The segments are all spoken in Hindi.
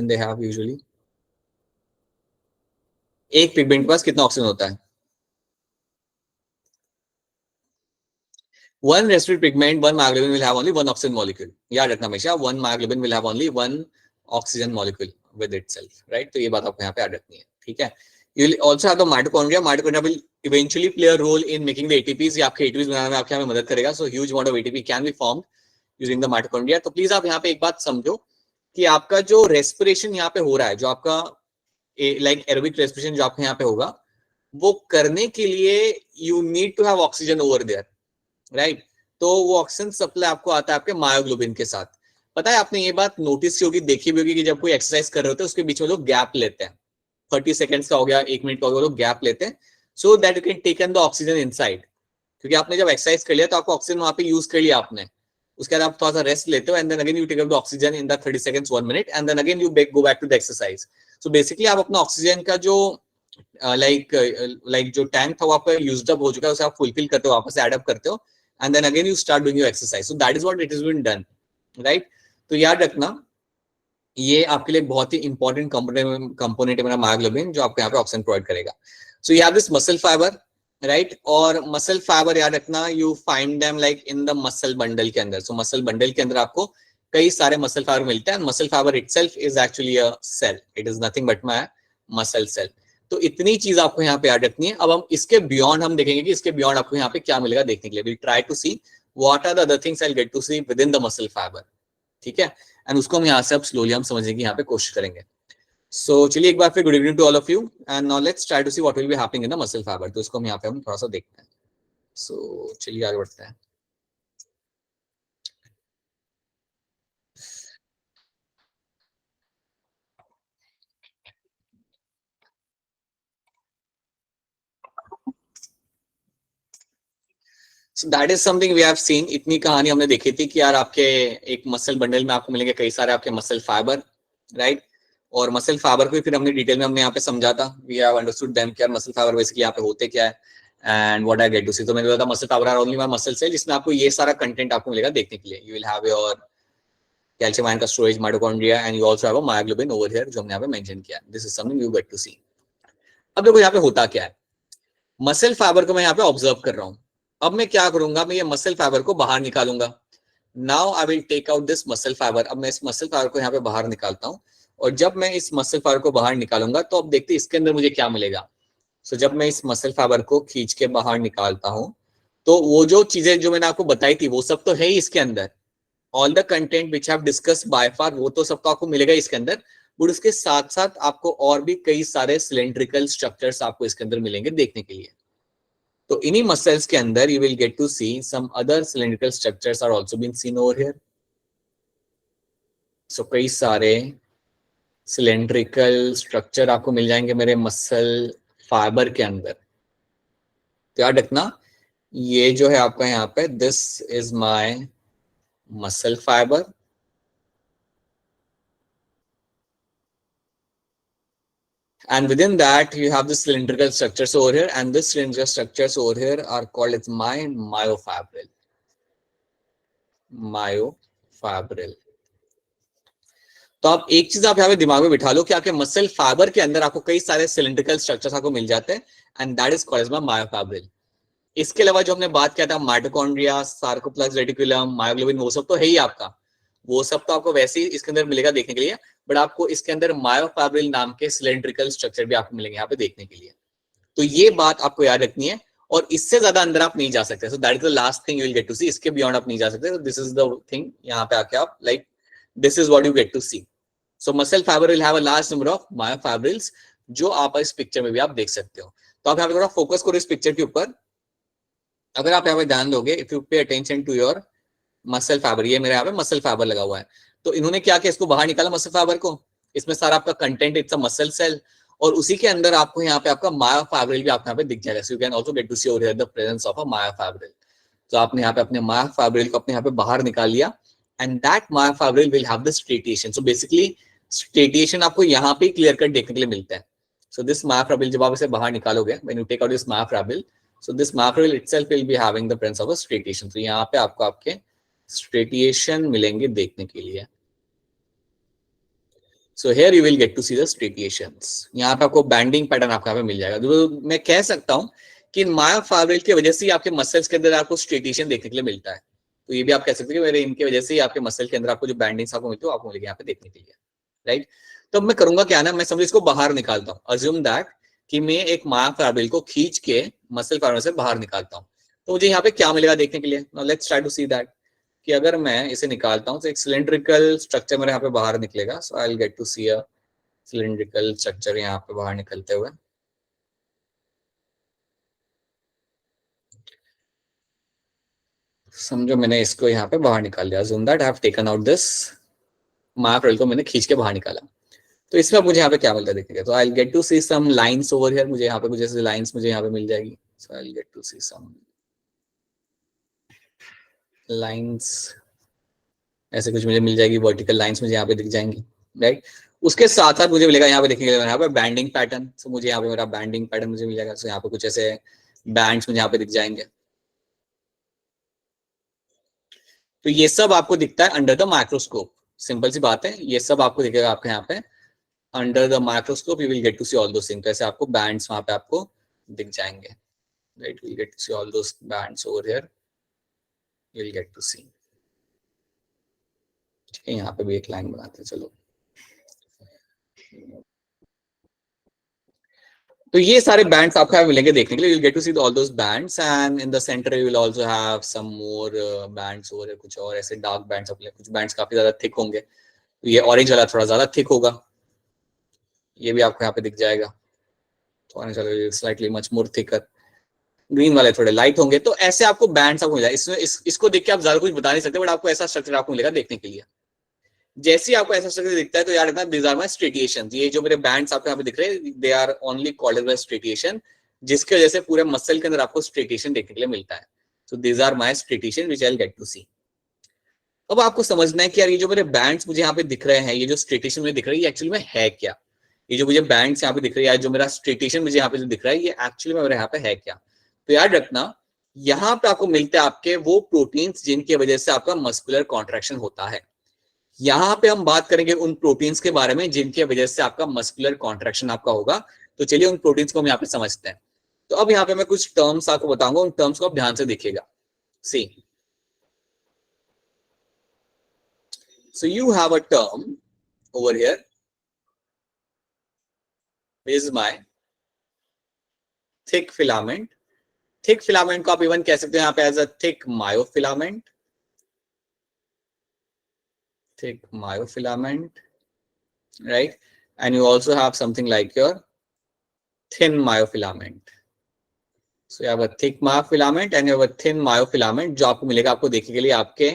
They have usually? एक पिगमेंट के पास कितना ऑक्सीजन होता है? One respiratory pigment, one myoglobin will have only one oxygen molecule. याद रखना हमेशा, one myoglobin will have only one oxygen molecule with itself, right? तो ये बात आपको यहाँ पे याद रखनी है, ठीक है? You will also have the mitochondria. Mitochondria will eventually play a role in making the ATPs. ये आपके ATPs बनाने में आपके यहाँ पे मदद करेगा. So huge amount of ATP can be formed using the mitochondria. तो प्लीज आप यहाँ पे एक बात समझो कि आपका जो रेस्पिरेशन यहाँ पे हो रहा है, जो आपका लाइक एरोबिक रेस्पिरेशन जो आपके यहाँ पे होगा, वो करने के लिए you need to have oxygen over there, right? तो वो ऑक्सीजन सप्लाई आपको आता है आपके मायोग्लोबिन के साथ. पता है आपने ये बात नोटिस की होगी, देखी भी होगी कि जब कोई एक्सरसाइज कर रहे होते हैं उसके बीच में लोग गैप लेते हैं, 30 सेकंड्स का हो गया, 1 मिनट का हो गया, लोग गैप लेते हैं so that you can take in the oxygen inside. क्योंकि आपने जब एक्सरसाइज कर लिया तो आपको ऑक्सीजन वहां पे यूज कर लिया आपने, उसके बाद आप थोड़ा सा रेस्ट लेते हो and then again you take up the oxygen in the 30 seconds 1 minute and then again you go back to the exercise. So basically आप अपना ऑक्सीजन का जो लाइक जो टैंक था वो आपका यूज्ड अप हो चुका है, उसे आप फुलफिल करते हो, वापस एड अप करते हो and then again you start doing your exercise. So that is what it has been done, right? तो याद रखना ये आपके लिए बहुत ही इंपॉर्टेंट कंपोनेंट है मेरा मायोग्लोबिन, जो आपको यहाँ पे ऑक्सीजन प्रोवाइड करेगा. सो you have this muscle fibre, right? और मसल फाइबर याद रखना you find them like in the muscle bundle के अंदर. सो मसल बंडल के अंदर आपको कई सारे मसल फाइबर मिलते हैं. Muscle fibre itself is actually a cell, it is nothing but my muscle cell. तो इतनी चीज आपको यहाँ पे याद रखनी है. अब हम इसके बियॉन्ड हम देखेंगे कि इसके बियॉन्ड आपको यहाँ पे क्या मिलेगा देखने के लिए. We try to see what are the other things I will get to see within the muscle fibre, ठीक है? एंड उसको हम यहाँ से अब स्लोली हम समझने की यहाँ पे कोशिश करेंगे. सो चलिए एक बार फिर good evening to all of you and now let's try to see what will be happening in the muscle fibre. तो इसको हम यहाँ पे हम थोड़ा सा देखते हैं. सो चलिए आगे बढ़ते हैं. So that is something we have seen. इतनी कहानी हमने देखी थी कि यार आपके एक मसल बंडल में आपको मिलेंगे कई सारे आपके मसल फाइबर, राइट? और मसल फाइबर को फिर हमने डिटेल में हमने यहाँ पे समझा था. वी हैव अंडरस्टूड देम कि यार मसल फाइबर बेसिकली यहाँ पे होते क्या है and what I get to see. तो मैंने बोला था muscle fibre are only my muscle cell, जिसमें आपको ये सारा कंटेंट आपको मिलेगा देखने के लिए. You will have your calcium ion का storage, mitochondria and you also have a myoglobin over here जो हमने यहाँ पे मेंशन किया. This is something you get to see. अब देखो यहाँ पे होता क्या है. मसल फाइबर को मैं यहाँ पे ऑब्जर्व कर रहा हूँ. अब मैं क्या करूंगा, मैं ये मसल फाइबर को बाहर निकालूंगा. Now I will take out this muscle fibre. अब मैं इस मसल फाइबर को यहाँ पे बाहर निकालता हूँ और जब मैं इस मसल फाइबर को बाहर निकालूंगा तो अब देखते हैं इसके अंदर मुझे क्या मिलेगा. सो जब मैं इस मसल फाइबर को खींच के बाहर निकालता हूँ तो वो जो चीजें जो मैंने आपको बताई थी वो सब तो है ही इसके अंदर. All the content which have discuss by far वो तो सबका आपको मिलेगा इसके अंदर. बट उसके साथ साथ आपको और भी कई सारे सिलेंड्रिकल स्ट्रक्चर्स आपको इसके अंदर मिलेंगे देखने के लिए. तो इन्हीं मसल्स के अंदर you will get to see some other cylindrical structures are also been seen over here. So कई सारे सिलेंड्रिकल स्ट्रक्चर आपको मिल जाएंगे मेरे मसल फाइबर के अंदर. तो याद रखना ये जो है आपका यहाँ पे this is my muscle fibre and within that you have the cylindrical structures over here and this cylindrical structures over here are called as myofibril. myofibril. तो आप एक चीज आप यहाँ पे दिमाग में बिठा लो कि आपके मसल फाइबर के अंदर आपको कई सारे सिलेंड्रिकल स्ट्रक्चर्स आपको मिल जाते हैं and that is called as myofibril. इसके अलावा जो हमने बात किया था माइटोकॉन्ड्रिया, सार्कोप्लाज्म रेटिकुलम, मायोग्लोबिन वो सब तो है ही आपका, वो सब तो आपको वैसे ही इसके अंदर मिलेगा देखने के लिए. बट आपको इसके अंदर मायोफाइब्रिल नाम के सिलेंड्रिकल स्ट्रक्चर भी आपको मिलेंगे यहाँ पे देखने के लिए. तो ये बात आपको याद रखनी है और इससे ज्यादा अंदर आप नहीं जा सकते. So that is the last thing you will get to see. इसके बियॉन्ड आप नहीं जा सकते. दिस इज द थिंग यहाँ पे आके आप like this is what you get to see. So muscle fibre will have a large number of myofibrils जो आप इस पिक्चर में भी आप देख सकते हो. तो आप यहाँ पे थोड़ा फोकस करो इस पिक्चर के ऊपर. अगर आप यहाँ पे ध्यान दोगे, if you pay attention to your muscle fibre, ये मेरे यहाँ पे मसल फाइबर लगा हुआ है. तो इन्होंने क्या किया, इसको बाहर निकाला मसल फाइबर को. इसमें सारा आपका content it's a muscle cell और उसी के अंदर आपको यहाँ पे आपका मायोफाइब्रिल भी आपको यहाँ पे दिख जाएगा. So you can also get to see over here the presence of a myofibril. तो आपने यहाँ पे अपने मायोफाइब्रिल को अपने यहाँ पे बाहर निकाल लिया and that myofibril will have the striation. So basically striation आपको यहाँ पे क्लियर कट देखने के लिए मिलता है. सो दिस मायोफाइब्रिल जब आप इसे बाहर निकालोगे, when you take out this myofibril, so this macroil itself will be having the presence of a striation. तो यहाँ पे आपको आपके स्ट्रेटिएशन मिलेंगे देखने के लिए. So here you will get to see the striations. यहाँ पे आपको बैंडिंग पैटर्न आपको यहाँ पे मिल जाएगा। तो मैं कह सकता हूँ कि मायोफाइब्रिल की वजह से ही आपके मसल्स के अंदर आपको स्ट्रेटिएशन देखने के लिए मिलता है। तो ये भी आप कह सकते हैं कि मेरे इनकी वजह से ही आपके मसल के अंदर आपको जो बैंडिंग्स आपको मिलती है आपको मिलेगी यहाँ पे देखने के लिए, राइट। तो मैं करूंगा क्या ना, मैं समझ इसको बाहर निकालता हूँ। अज्यूम दैट कि मैं एक मायोफाइब्रिल को खींच के मसल फाइबर से बाहर निकालता हूँ, तो मुझे यहाँ पे क्या मिलेगा देखने के लिए। Now let's try to see that कि अगर मैं इसे निकालता हूँ तो एक सिलेंड्रिकल स्ट्रक्चर मेरे यहाँ पे बाहर निकलेगा। So I will get to see a cylindrical structure यहाँ पे बाहर निकलते हुए। समझो मैंने इसको यहाँ पे बाहर निकाल लिया। assume that I have taken out this myofibril को मैंने खींच के बाहर निकाला। तो इसमें मुझे यहाँ पे क्या मिलता है देखिएगा। तो I will get to see some lines over here. मुझे यहाँ पे कुछ ऐसे लाइंस मुझे यहाँ पे मिल जाएगी। So I will get to see some lines, ऐसे कुछ मुझे मिल जाएगी। वर्टिकल लाइंस मुझे यहाँ पे दिख जाएंगी, राइट। उसके साथ साथ मुझे मिलेगा यहाँ पे देखने के लिए यहाँ पे बैंडिंग पैटर्न। तो मुझे यहाँ पे मेरा बैंडिंग पैटर्न मुझे मिल जाएगा। सो यहाँ पे कुछ ऐसे बैंड्स मुझे यहाँ पे दिख जाएंगे। तो ये सब आपको दिखता है अंडर द माइक्रोस्कोप। सिंपल सी बात है, ये सब आपको दिखेगा आपके यहाँ पे under the microscope. You will get to see all those things. तो ऐसे आपको बैंड्स वहां पे आपको दिख जाएंगे, right. You will get to see all those bands over here, you will get to see. ठीक है, यहाँ पे भी एक लाइन बनाते हैं, चलो। तो ये सारे बैंड्स आपको यहाँ मिलेंगे देखने के लिए। you'll get to see all those bands and in the center you will also have some more bands और कुछ और ऐसे डार्क बैंड्स। कुछ बैंड्स काफी ज्यादा थिक होंगे। तो ये ऑरेंज वाला थोड़ा ज्यादा थिक होगा, ये भी आपको यहाँ पे दिख जाएगा। ऑरेंज वाला slightly much more thicker, green वाले थोड़े लाइट होंगे। तो ऐसे आपको बैंड्स आपको मिल जाएगा। इसमें इसको देख के आप ज्यादा कुछ बता नहीं सकते, बट आपको ऐसा स्ट्रक्चर आपको मिलेगा देखने के लिए। जैसे ही आपको ऐसा स्ट्रक्चर दिखता है तो याद रखना दीज आर माय स्ट्रेटिएशंस। ये जो मेरे बैंड्स आपको यहाँ पे दिख रहे हैं they are only called as striation, जिसकी वजह से पूरे मसल के अंदर आपको स्ट्रेटिएशन देखने के लिए मिलता है। So these are my striation which I will get to see. अब आपको समझना है कि यार ये जो मेरे बैंड्स मुझे यहाँ पे दिख रहे हैं, ये जो स्ट्रेटिएशन मुझे दिख रही है ये एक्चुअली में है क्या। ये जो मुझे बैंड्स यहाँ पे दिख रही है, जो मेरा स्ट्रेटिएशन मुझे यहाँ पे जो दिख रहा है ये एक्चुअली में मेरे यहाँ पे है क्या। तो याद रखना यहाँ पे आपको मिलते हैं आपके वो प्रोटीन्स जिनकी वजह से आपका मस्कुलर कॉन्ट्रैक्शन होता है। यहाँ पे हम बात करेंगे उन प्रोटीन्स के बारे में जिनकी वजह से आपका मस्कुलर कॉन्ट्रैक्शन आपका होगा। तो चलिए उन प्रोटीन्स को हम यहाँ पे समझते हैं। तो अब यहाँ पे मैं कुछ टर्म्स आपको बताऊंगा, उन टर्म्स को आप ध्यान से देखिएगा। See, so you have a term over here is my thick filament. Thick filament को आप इवन कह सकते हैं यहाँ पे as a thick myofilament, thick myofilament, right? And you also have something like your thin myofilament. So you have a thick myofilament and you have a thin myofilament जो आपको मिलेगा आपको देखने के लिए आपके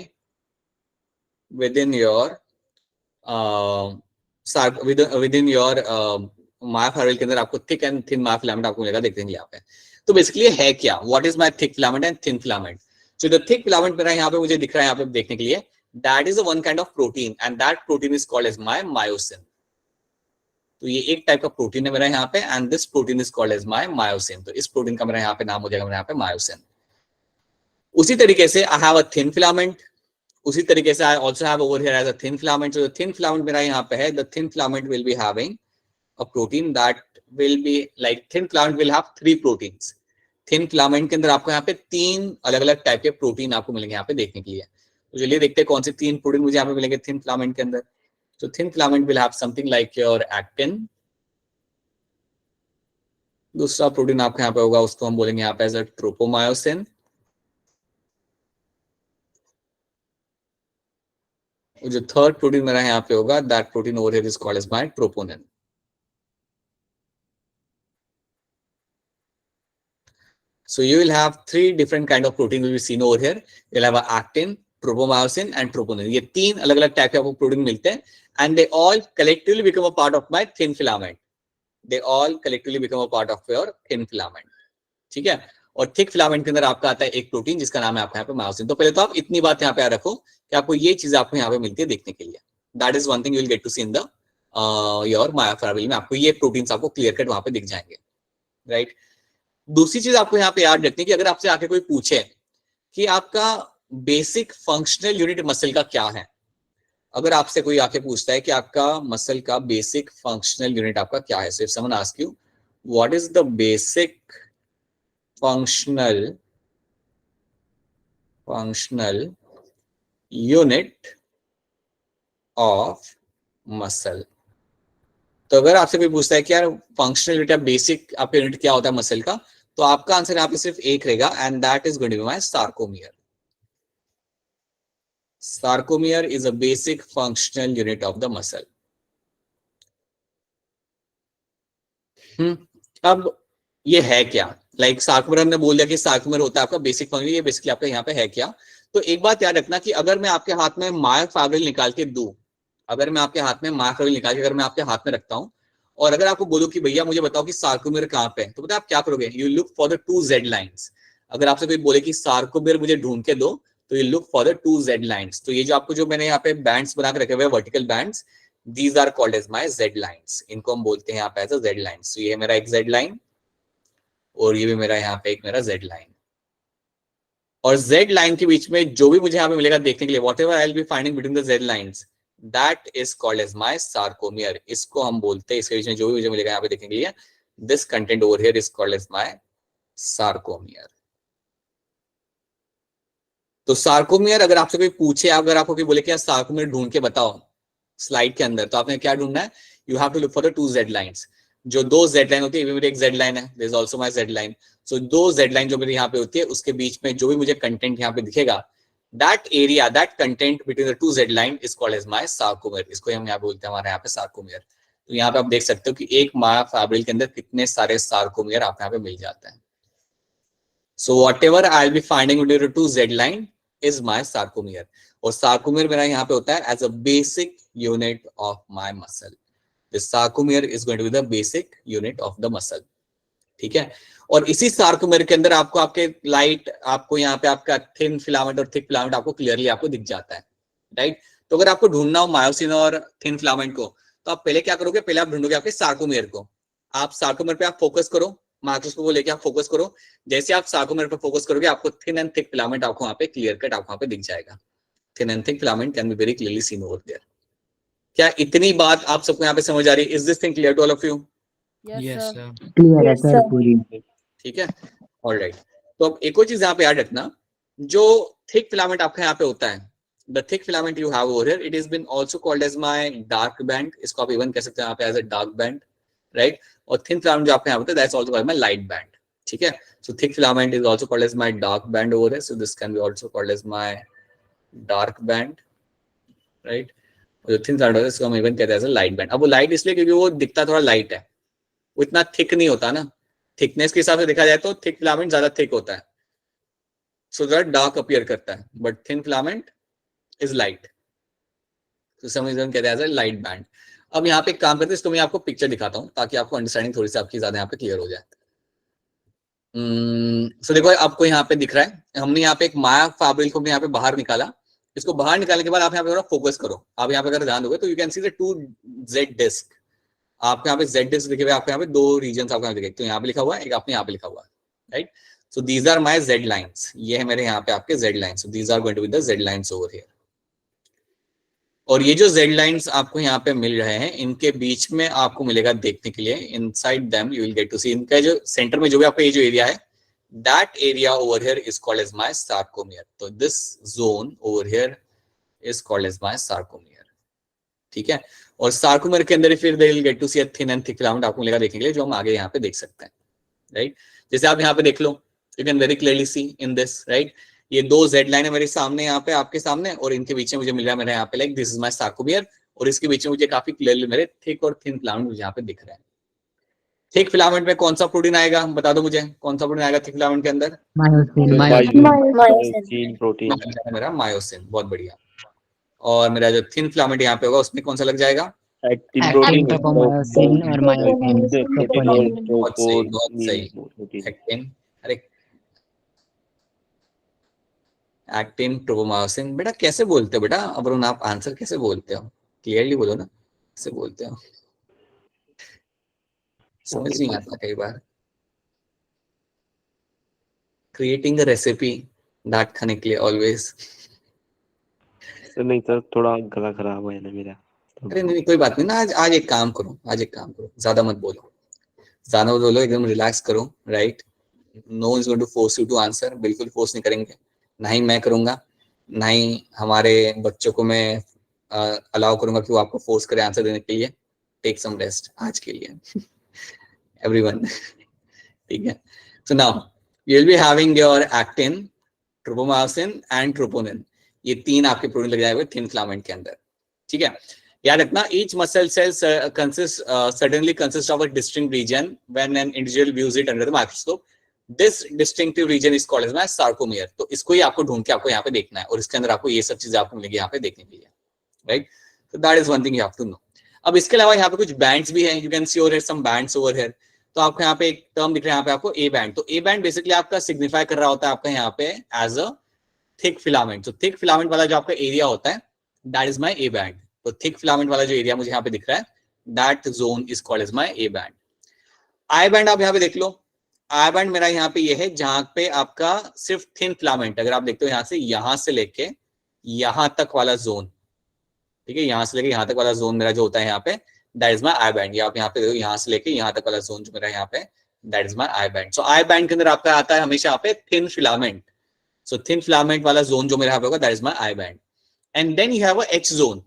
within your within your myofilament के अंदर आपको thick and thin myofilament आपको मिलेगा देखने के लिए यहाँ पे। तो बेसिकली है क्या, what is my thick filament and thin filament? So the thick filament मेरा यहाँ पे मुझे दिख रहा है यहाँ पे देखने के लिए, that is a one kind of protein and that protein is called as my myosin. तो ये एक टाइप का प्रोटीन है मेरा यहाँ पे and this protein is called as my myosin. तो इस प्रोटीन का मेरा यहाँ पे नाम हो जाएगा मेरा यहाँ पे मायोसिन। उसी तरीके से I have a thin filament, उसी तरीके से I also have over here as a thin filament. जो थिन फिलामेंट मेरा यहाँ पे है, the thin filament will be having a protein that will be like thin filament will have 3 proteins. Thin filament के अंदर आपको यहाँ पे 3 अलग अलग टाइप के प्रोटीन आपको मिलेंगे यहाँ पे देखने के लिए। तो चलिए देखते हैं कौन से 3 प्रोटीन मुझे यहाँ पे मिलेंगे थिन फिलामेंट के अंदर। So thin filament will have something like your actin. दूसरा प्रोटीन आपके यहाँ पे होगा उसको हम बोलेंगे यहाँ पे एज अ ट्रोपोमायोसिन। जो थर्ड प्रोटीन मेरा यहाँ पे होगा that protein over here is called as my troponin. So you will have 3 different kind of protein will be seen over here. You'll have actin, tropomyosin and troponin. ये 3 अलग अलग टाइप के आपको प्रोटीन मिलते हैं and they all collectively become a part of my thin filament. They all collectively become a part of your thin filament. ठीक है, और थिक फिलामेंट के अंदर आपका आता है एक प्रोटीन जिसका नाम है आपका यहाँ पे मायोसिन। तो पहले तो आप इतनी बात यहाँ पे रखो कि आपको ये चीज आपको यहाँ पे मिलती है देखने के लिए। That is one thing you will get to see in the your myofibril में आपको ये प्रोटीन्स आपको क्लियर कट वहां पे दिख जाएंगे, राइट। दूसरी चीज आपको यहाँ पे याद रखनी है कि अगर आपसे आके कोई पूछे कि आपका बेसिक फंक्शनल यूनिट मसल का क्या है, अगर आपसे कोई आके पूछता है कि आपका मसल का बेसिक फंक्शनल यूनिट आपका क्या है, so if someone ask you what is the basic functional unit of muscle, तो अगर आपसे कोई पूछता है कि यार फंक्शनल यूनिट या बेसिक आपका यूनिट क्या होता है मसल का, तो आपका आंसर यहाँ पे सिर्फ एक रहेगा, and that is going to be my sarcomere. Sarcomere is a basic functional unit of the muscle. अब ये है क्या, लाइक सार्कोमियर हमने बोल दिया कि सार्कोमियर होता है आपका बेसिक फंक्शन, ये बेसिकली आपका यहाँ पे है क्या. तो एक बात याद रखना कि अगर मैं आपके हाथ में मायोफाइब्रिल निकाल के दूं, अगर मैं आपके हाथ में मायोफाइब्रिल निकाल के अगर मैं आपके हाथ में रखता हूं और अगर आपको बोलो कि भैया मुझे बताओ कि सार्कोमियर कहाँ पे है, तो पता है आप क्या करोगे, you look for the 2 Z lines. अगर आपसे कोई बोले कि सार्कोमियर मुझे ढूंढ के दो, तो you look for the 2 Z lines. तो ये जो आपको जो मैंने यहाँ पे बैंड्स बना के रखे हुए vertical bands, these are called as my Z lines. इनको हम बोलते हैं यहाँ पे एज Z lines. तो ये मेरा एक Z लाइन और ये भी मेरा यहाँ पे एक मेरा Z लाइन, और Z लाइन के बीच में जो भी मुझे यहाँ पे मिलेगा देखने के लिए, whatever I will be finding between the Z lines, that is called as my sarcomere. इसको हम बोलते हैं, इसके बीच में जो भी मुझे मिलेगा यहाँ पे देखने के लिए, this content over here is called as my sarcomere. तो सार्कोमियर अगर आपसे कोई पूछे, अगर आपको कोई बोले कि यार सार्कोमियर ढूंढ के बताओ स्लाइड के अंदर, तो आपने क्या ढूंढना है, you have to look for the 2 Z lines. जो 2 Z लाइन होती है, ये मेरी एक Z लाइन है, this is also my Z line. So 2 Z line जो मेरी यहाँ पे होती है, उसके बीच में जो भी मुझे कंटेंट यहाँ पे दिखेगा, that area, that content between the 2 Z line is called as my sarcomere. इसको हम यहाँ बोलते हैं हमारे यहाँ पे सार्कोमियर. तो यहाँ पे आप देख सकते हो कि एक मायोफाइब्रिल के अंदर कितने सारे सार्कोमियर आप यहाँ पे मिल जाते हैं. So whatever I'll be finding between the 2 Z line is my sarcomere. और sarcomere मेरा यहाँ पे होता है as a basic unit of my muscle. The sarcomere is going to be the basic unit of the muscle. ठीक है. और इसी sarcomere के अंदर आपको आपके लाइट, आपको यहाँ पे आपका थिन फिलामेंट और थिक फिलामेंट आपको क्लियरली आपको दिख जाता है, राइट. तो अगर आपको ढूंढना हो मायोसिन और थिन फिलामेंट को, तो आप पहले क्या करोगे, पहले आप ढूंढोगे आपके सार्कोमियर को. आप सार्कोमियर पे आप फोकस करो, माइक्रोस्कोप को लेके आप फोकस करो. जैसे आप सार्कोमियर पे फोकस करोगे, आपको थिन एंड थिक फिलामेंट आपको वहां पे क्लियर कट आपको वहां पे दिख जाएगा. Thin and thick filament can be very clearly seen over there. क्या इतनी बात आप सबको यहाँ पे समझ आ रही है? Is this thing clear to all of you? Yes sir. Clear है सर पूरी. ठीक है, ऑलराइट. तो अब एक और चीज यहाँ पे याद रखना, जो थिक फिलामेंट आपका यहाँ पे होता है, the thick filament you have over here, it is been also called as my dark band. इसको आप इवन कह सकते हैं यहाँ पे as a dark band, right. और थिन फिलामेंट जो आपका यहाँ होता है, that's also called my light band. ठीक है. So thick filament is also called as my dark band over here. So this can be also called as my dark band, right? जो थिन फिलामेंट होता है इसको हम इवन कहते हैं एज अ लाइट बैंड. अब वो लाइट इसलिए क्योंकि वो दिखता थोड़ा लाइट है, वो इतना थिक नहीं होता ना. थिकनेस के हिसाब से देखा जाए तो थिक फिलामेंट ज्यादा थिक होता है, सो जरा डार्क अपीयर करता है, but thin filament is light, तो समझ कहते हैं एज अ लाइट बैंड. अब यहाँ पे एक काम करते हैं, इसको मैं आपको पिक्चर दिखाता हूँ ताकि आपको अंडरस्टैंडिंग थोड़ी सी आपकी ज्यादा यहाँ पे क्लियर हो जाए. सो देखो आपको यहाँ पे दिख रहा है, हमने यहाँ पे एक मायोफाइब्रिल को यहाँ पे बाहर निकाला. इसको बाहर निकालने के बाद आप यहाँ पे थोड़ा फोकस करो. आप यहाँ पे अगर ध्यान दोगे तो you can see the 2 Z disc. आपको यहाँ पे Z डिस्क दिखे हुए, आपको यहाँ पे 2 रीजन आपको यहाँ पे दिखे, तो यहाँ पे लिखा हुआ है, एक आपने यहाँ पे लिखा हुआ है, right. So these are my Z lines. ये है मेरे यहाँ पे आपके Z lines. These are going to be the Z lines over here. और ये जो Z लाइन्स आपको यहाँ पे मिल रहे हैं, इनके बीच में आपको मिलेगा देखने के लिए, inside them you will get to see, इनका जो सेंटर में जो भी आपका ये जो एरिया है, that area over here is called as my sarcomere. So this zone over here is called as my sarcomere. ठीक है. और sarcomere के अंदर फिर they will get to see a thin and thick filament आपको मिलेगा देखने के लिए, जो हम आगे यहाँ पे देख सकते हैं, राइट. जैसे आप यहाँ पे देख लो, you can very clearly see in this, right. ये 2 Z लाइन है मेरे सामने, यहाँ पे आपके सामने, और इनके बीच में मुझे मिल रहा है मेरे यहाँ पे like this is my sarcomere, और इसके बीच में मुझे काफी क्लियरली मेरे थिक और थिन फिलामेंट मुझे यहाँ पे दिख रहे हैं. थिक फिलामेंट में कौन सा प्रोटीन आएगा, बता दो मुझे, कौन सा प्रोटीन आएगा थिक फिलामेंट के अंदर? Myosin protein. मेरा मायोसिन. बहुत बढ़िया. और मेरा जो थिन फिलामेंट यहाँ पे होगा उसमें कौन सा लग जाएगा? Actin protein. ट्रोपोमायोसिन और मायोसिन. बहुत सही, बहुत सही. एक्टिन, अरे एक्टिन, ट्रोपोमायोसिन. बेटा कैसे बोलते हो बेटा अरुण, आप आंसर कैसे बोलते हो? क्लियरली बोलो ना, कैसे बोलते हो? समझ नहीं आता कई बार. क्रिएटिंग अ रेसिपी दैट खाने के लिए ऑलवेज. नहीं सर, थोड़ा गला खराब है ना मेरा। अरे नहीं कोई बात नहीं ना, आज एक काम करो, ज्यादा मत बोलो, एकदम रिलैक्स करो, right. No is going to force you to answer, बिल्कुल फोर्स नहीं करेंगे, ना ही मैं करूंगा, ना ही हमारे बच्चों को मैं अलाउ करूंगा कि वो आपको फोर्स करे आंसर देने के लिए। टेक सम रेस्ट आज के लिए एवरीवन, ठीक है। So now you will be having your actin, tropomyosin and troponin, ये तीन आपके प्रोटीन लग जाएंगे थिन फिलामेंट के अंदर, ठीक है। याद रखना, each muscle cell certainly consists of a distinct region when an individual views it under the microscope. This distinctive region is called as sarcomere. तो इसको ही आपको ढूंढ के आपको यहाँ पे देखना है, और इसके अंदर आपको ये सब चीजें आपको मिलेगी यहाँ पे देखने के लिए, right. So that is one thing you have to know. अब इसके अलावा यहाँ पे कुछ बैंड्स भी हैं, you can see over here some bands over here. तो आपको यहाँ पे एक टर्म दिख रहा है यहाँ पे आपको ए बैंड, तो ए बैंड बेसिकली आपका सिग्निफाई कर रहा होता है आपका यहाँ पे एज अ थिक फिलामेंट। तो थिक फिलामेंट वाला जो आपका एरिया होता है that is my A band. तो थिक फिलामेंट वाला जो एरिया मुझे यहाँ पे दिख रहा है that zone is called as my A band. I band आप यहाँ पे देख लो, आई बैंड मेरा यहाँ पे ये है जहां पे आपका सिर्फ थिन फिलामेंट, अगर आप देखते हो यहाँ से लेके यहाँ तक वाला जोन, ठीक है, यहाँ से लेके यहाँ तक वाला जोन मेरा जो होता है यहाँ पे that is my I band. आप यहाँ पे देखो, यहाँ से लेके यहाँ तक वाला जोन जो मेरा यहाँ पे that is my I band. So I band के अंदर आपका आता है हमेशा यहाँ पे thin filament. So thin filament वाला जोन जो मेरा यहाँ पे होगा that is my I band. And then you have a H zone,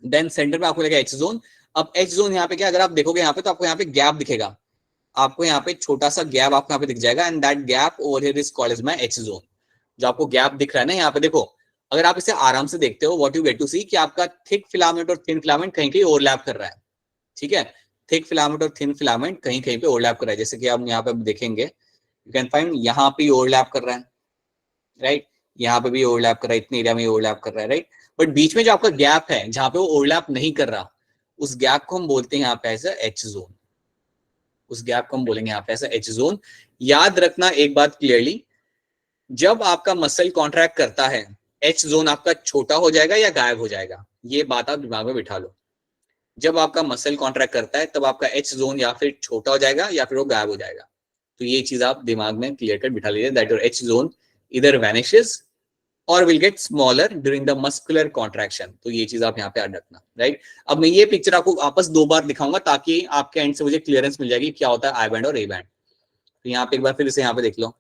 then centre में आपको लगेगा एच जोन। अब एच जोन यहाँ पे क्या, अगर आप देखोगे यहाँ पे तो आपको यहाँ पे गैप दिखेगा, आपको यहाँ पे छोटा सा गैप आपको यहाँ पे दिख जाएगा, and that gap over here is called as my H zone. जो आपको गैप दिख रहा है ना यहाँ पे, देखो अगर आप इसे आराम से देखते हो व्हाट यू गेट टू सी कि आपका थिक फिलामेंट और थिन फिलामेंट कहीं कहीं ओवरलैप कर रहा है, ठीक है। थिक फिलामेंट और थिन फिलामेंट कहीं कहीं पे ओवरलैप कर रहा है, जैसे कि आप यहाँ पे देखेंगे यू कैन फाइंड यहाँ पे ओवरलैप कर रहा है, राइट, यहाँ पे भी ओवरलैप कर रहा है, इतने एरिया में ओवरलैप कर रहा है, राइट। बट बीच में जो आपका गैप है जहां पे वो ओवरलैप नहीं कर रहा, उस गैप को हम बोलते हैं यहाँ पे ऐसा एच जोन, उस गैप को हम बोलेंगे यहाँ पे ऐसा एच जोन। याद रखना एक बात क्लियरली, जब आपका मसल कॉन्ट्रैक्ट करता है एच जोन आपका छोटा हो जाएगा या गायब हो जाएगा, ये बात आप दिमाग में बिठा लो। जब आपका मसल कॉन्ट्रैक्ट करता है तब आपका एच जोन या फिर छोटा हो जाएगा या फिर वो गायब हो जाएगा। तो ये चीज आप दिमाग में क्लियर कर बिठा लीजिए that your H zone either vanishes or will get smaller during the muscular contraction। तो ये चीज आप यहाँ पे याद रखना, राइट। अब मैं ये पिक्चर आपको वापस 2 बार दिखाऊंगा ताकि आपके एंड से मुझे क्लियरेंस मिल जाएगी क्या होता है आई बैंड और ए बैंड। तो यहाँ पे एक बार फिर इसे यहाँ पे देख लो,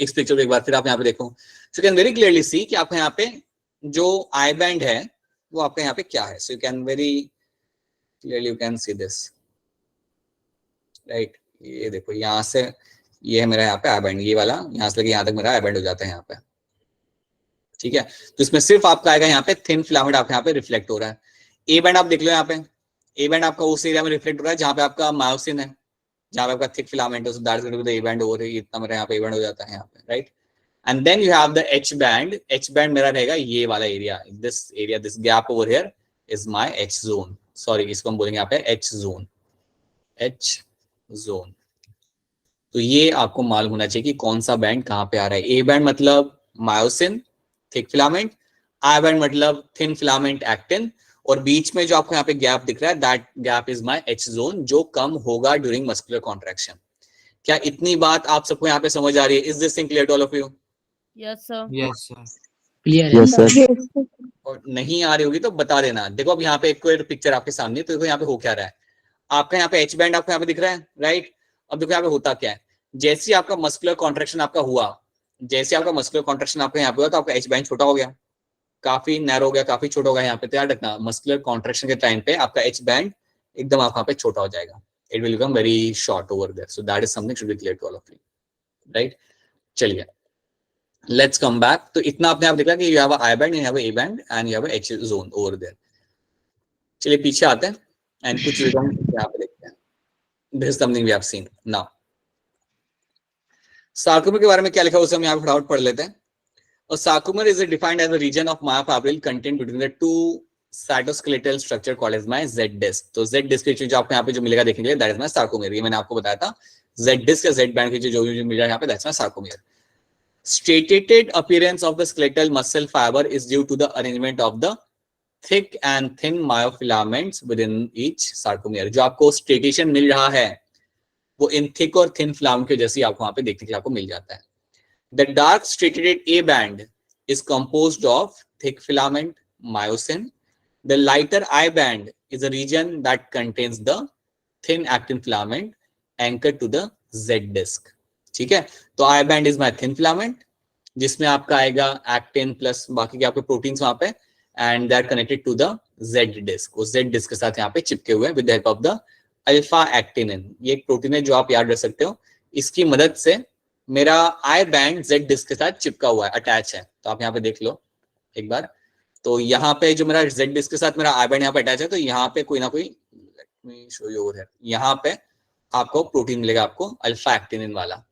इस पिक्चर को एक बार फिर आप यहाँ पे देखो, so can very clearly see कि आपका यहाँ पे जो आई बैंड है वो आपका यहाँ पे क्या है। सो you can very clearly you can see this, right. ये देखो यहाँ से ये है मेरा यहाँ पे आई बैंड, ये वाला यहाँ से लेके यहाँ तक मेरा आई बैंड हो जाता है यहाँ पे, ठीक है। तो इसमें सिर्फ आपका आएगा यहाँ पे थिन फिलामेंट आपका यहाँ पे रिफ्लेक्ट हो रहा है। ए बैंड आप देख लो यहाँ पे, ए बैंड आपका उस एरिया में रिफ्लेक्ट हो रहा है जहाँ पे आपका मायोसिन है, जहाँ पे आपका थिक फिलामेंट है, so that's going to be the A band over here, इतना मेरा यहाँ पे ए बैंड हो जाता है यहाँ पे, right. And then you have the H band, H band मेरा रहेगा ये वाला area, this area, this gap over here is my H zone, sorry इसको हम बोलेंगे यहाँ पे एच जोन, एच जोन। तो ये आपको मालूम होना चाहिए कि कौन सा बैंड कहाँ पे आ रहा है। ए बैंड मतलब myosin thick filament, I band मतलब थिन फिलामेंट एक्टिन, और बीच में जो आपको यहाँ पे गैप दिख रहा है that gap is my H zone, जो कम होगा ड्यूरिंग मस्कुलर कॉन्ट्रैक्शन। क्या इतनी बात आप सबको यहाँ पे समझ आ रही है? Is this thing clear to all of you? Yes, sir. Yes, sir. Clear. Yes, sir. और नहीं आ रही होगी तो बता देना। देखो अब यहाँ पे एक पिक्चर आपके सामने, तो देखो यहाँ पे हो क्या रहा है, आपका यहाँ पे एच बैंड आपको यहाँ पे दिख रहा है, राइट। अब देखो यहाँ पे होता क्या है, जैसे आपका मस्कुलर कॉन्ट्रैक्शन आपका हुआ, जैसे आपका मस्कुलर कॉन्ट्रैक्शन आपका यहाँ पे हुआ तो आपका एच बैंड छोटा हो गया, काफी नैरो हो गया, काफी छोटा हो गया यहाँ पे। तैयार रखना मस्कुलर कॉन्ट्रैक्शन के टाइम पे आपका एच बैंड एकदम आप यहाँ पे छोटा हो जाएगा, it will become very short over there. So that is something should be clear to all of you, right. चलिए लेट्स कम बैक। तो इतना आपने आप देखा कि you have a I band, you have a A band and you have a H zone over there. चलिए पीछे आते हैं एंड कुछ यहाँ पे देखते हैं। This is something we have seen now. Sarcomere के बारे में क्या लिखा है उसे हम यहाँ पे फटाफट पढ़ लेते हैं। और sarcomere is defined as a region of myofibril content between the two cytoskeletal structure called as my Z disc. तो जेड डिस्क की चीज जो आपको यहाँ पे जो मिलेगा देखने के लिए दैट इज माय सार्कोमर। ये मैंने आपको बताया था, जेड डिस्क या जेड बैंड की जो मिल रहा है यहाँ पे that's my sarcomere. Striated appearance of the skeletal muscle fiber is due to the arrangement of the thick and thin myofilaments within each sarcomere। जो आपको स्ट्रेटेशन मिल रहा है वो इन थिक और थिन फिलामेंट की वजह से आपको वहां पे देखने के लिए आपको मिल जाता है। The dark striated A band is composed of thick filament, myosin. The lighter I band is a region that contains the thin actin filament anchored to the Z disc. ठीक है, तो I band is my thin filament, जिसमें आपका आएगा एक्टिन प्लस बाकी के आपके प्रोटीन्स वहां पे, and that connected to the Z disc. वो Z डिस्क के साथ यहाँ पे चिपके हुए हैं with the help of the alpha actinin. ये एक प्रोटीन है जो आप याद रख सकते हो. इसकी मदद से मेरा आई बैंड Z डिस्क के साथ चिपका हुआ है, अटैच है. तो आप यहाँ पे देख लो एक बार. तो यहाँ पे जो मेरा Z डिस्क के साथ मेरा आई बैंड यहाँ पे अटैच है, तो यहाँ पे कोई ना कोई, let me show you over here, यहाँ पे आपको प्रोटीन मिलेगा आपको अल्फा एक्टिनिन वाला.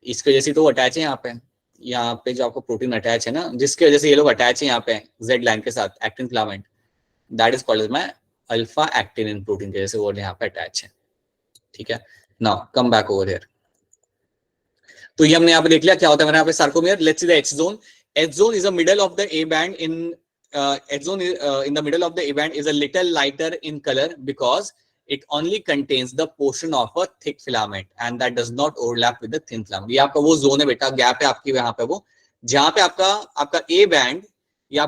इसकी वजह से तो अटैच है यहाँ पे जो आपको प्रोटीन अटैच है ना, जिसकी वजह से ये लोग अटैच है यहाँ पे Z लाइन के साथ actin filament, that is called as my alpha actinin protein के जैसे वो यहाँ पे अटैच है. ठीक है, now come back over here. तो ये हमने यहाँ पे देख लिया क्या होता है मेरे यहाँ पे sarcomere. Let's see the H zone. H zone is a middle of the A band in H zone in the middle of the A band is a little lighter in color because it only contains the portion of a thick filament and that does not overlap with the thin filament. ये आपका वो जोन है बेटा, गैप है आपकी यहाँ पे वो, जहाँ पे आपका A band या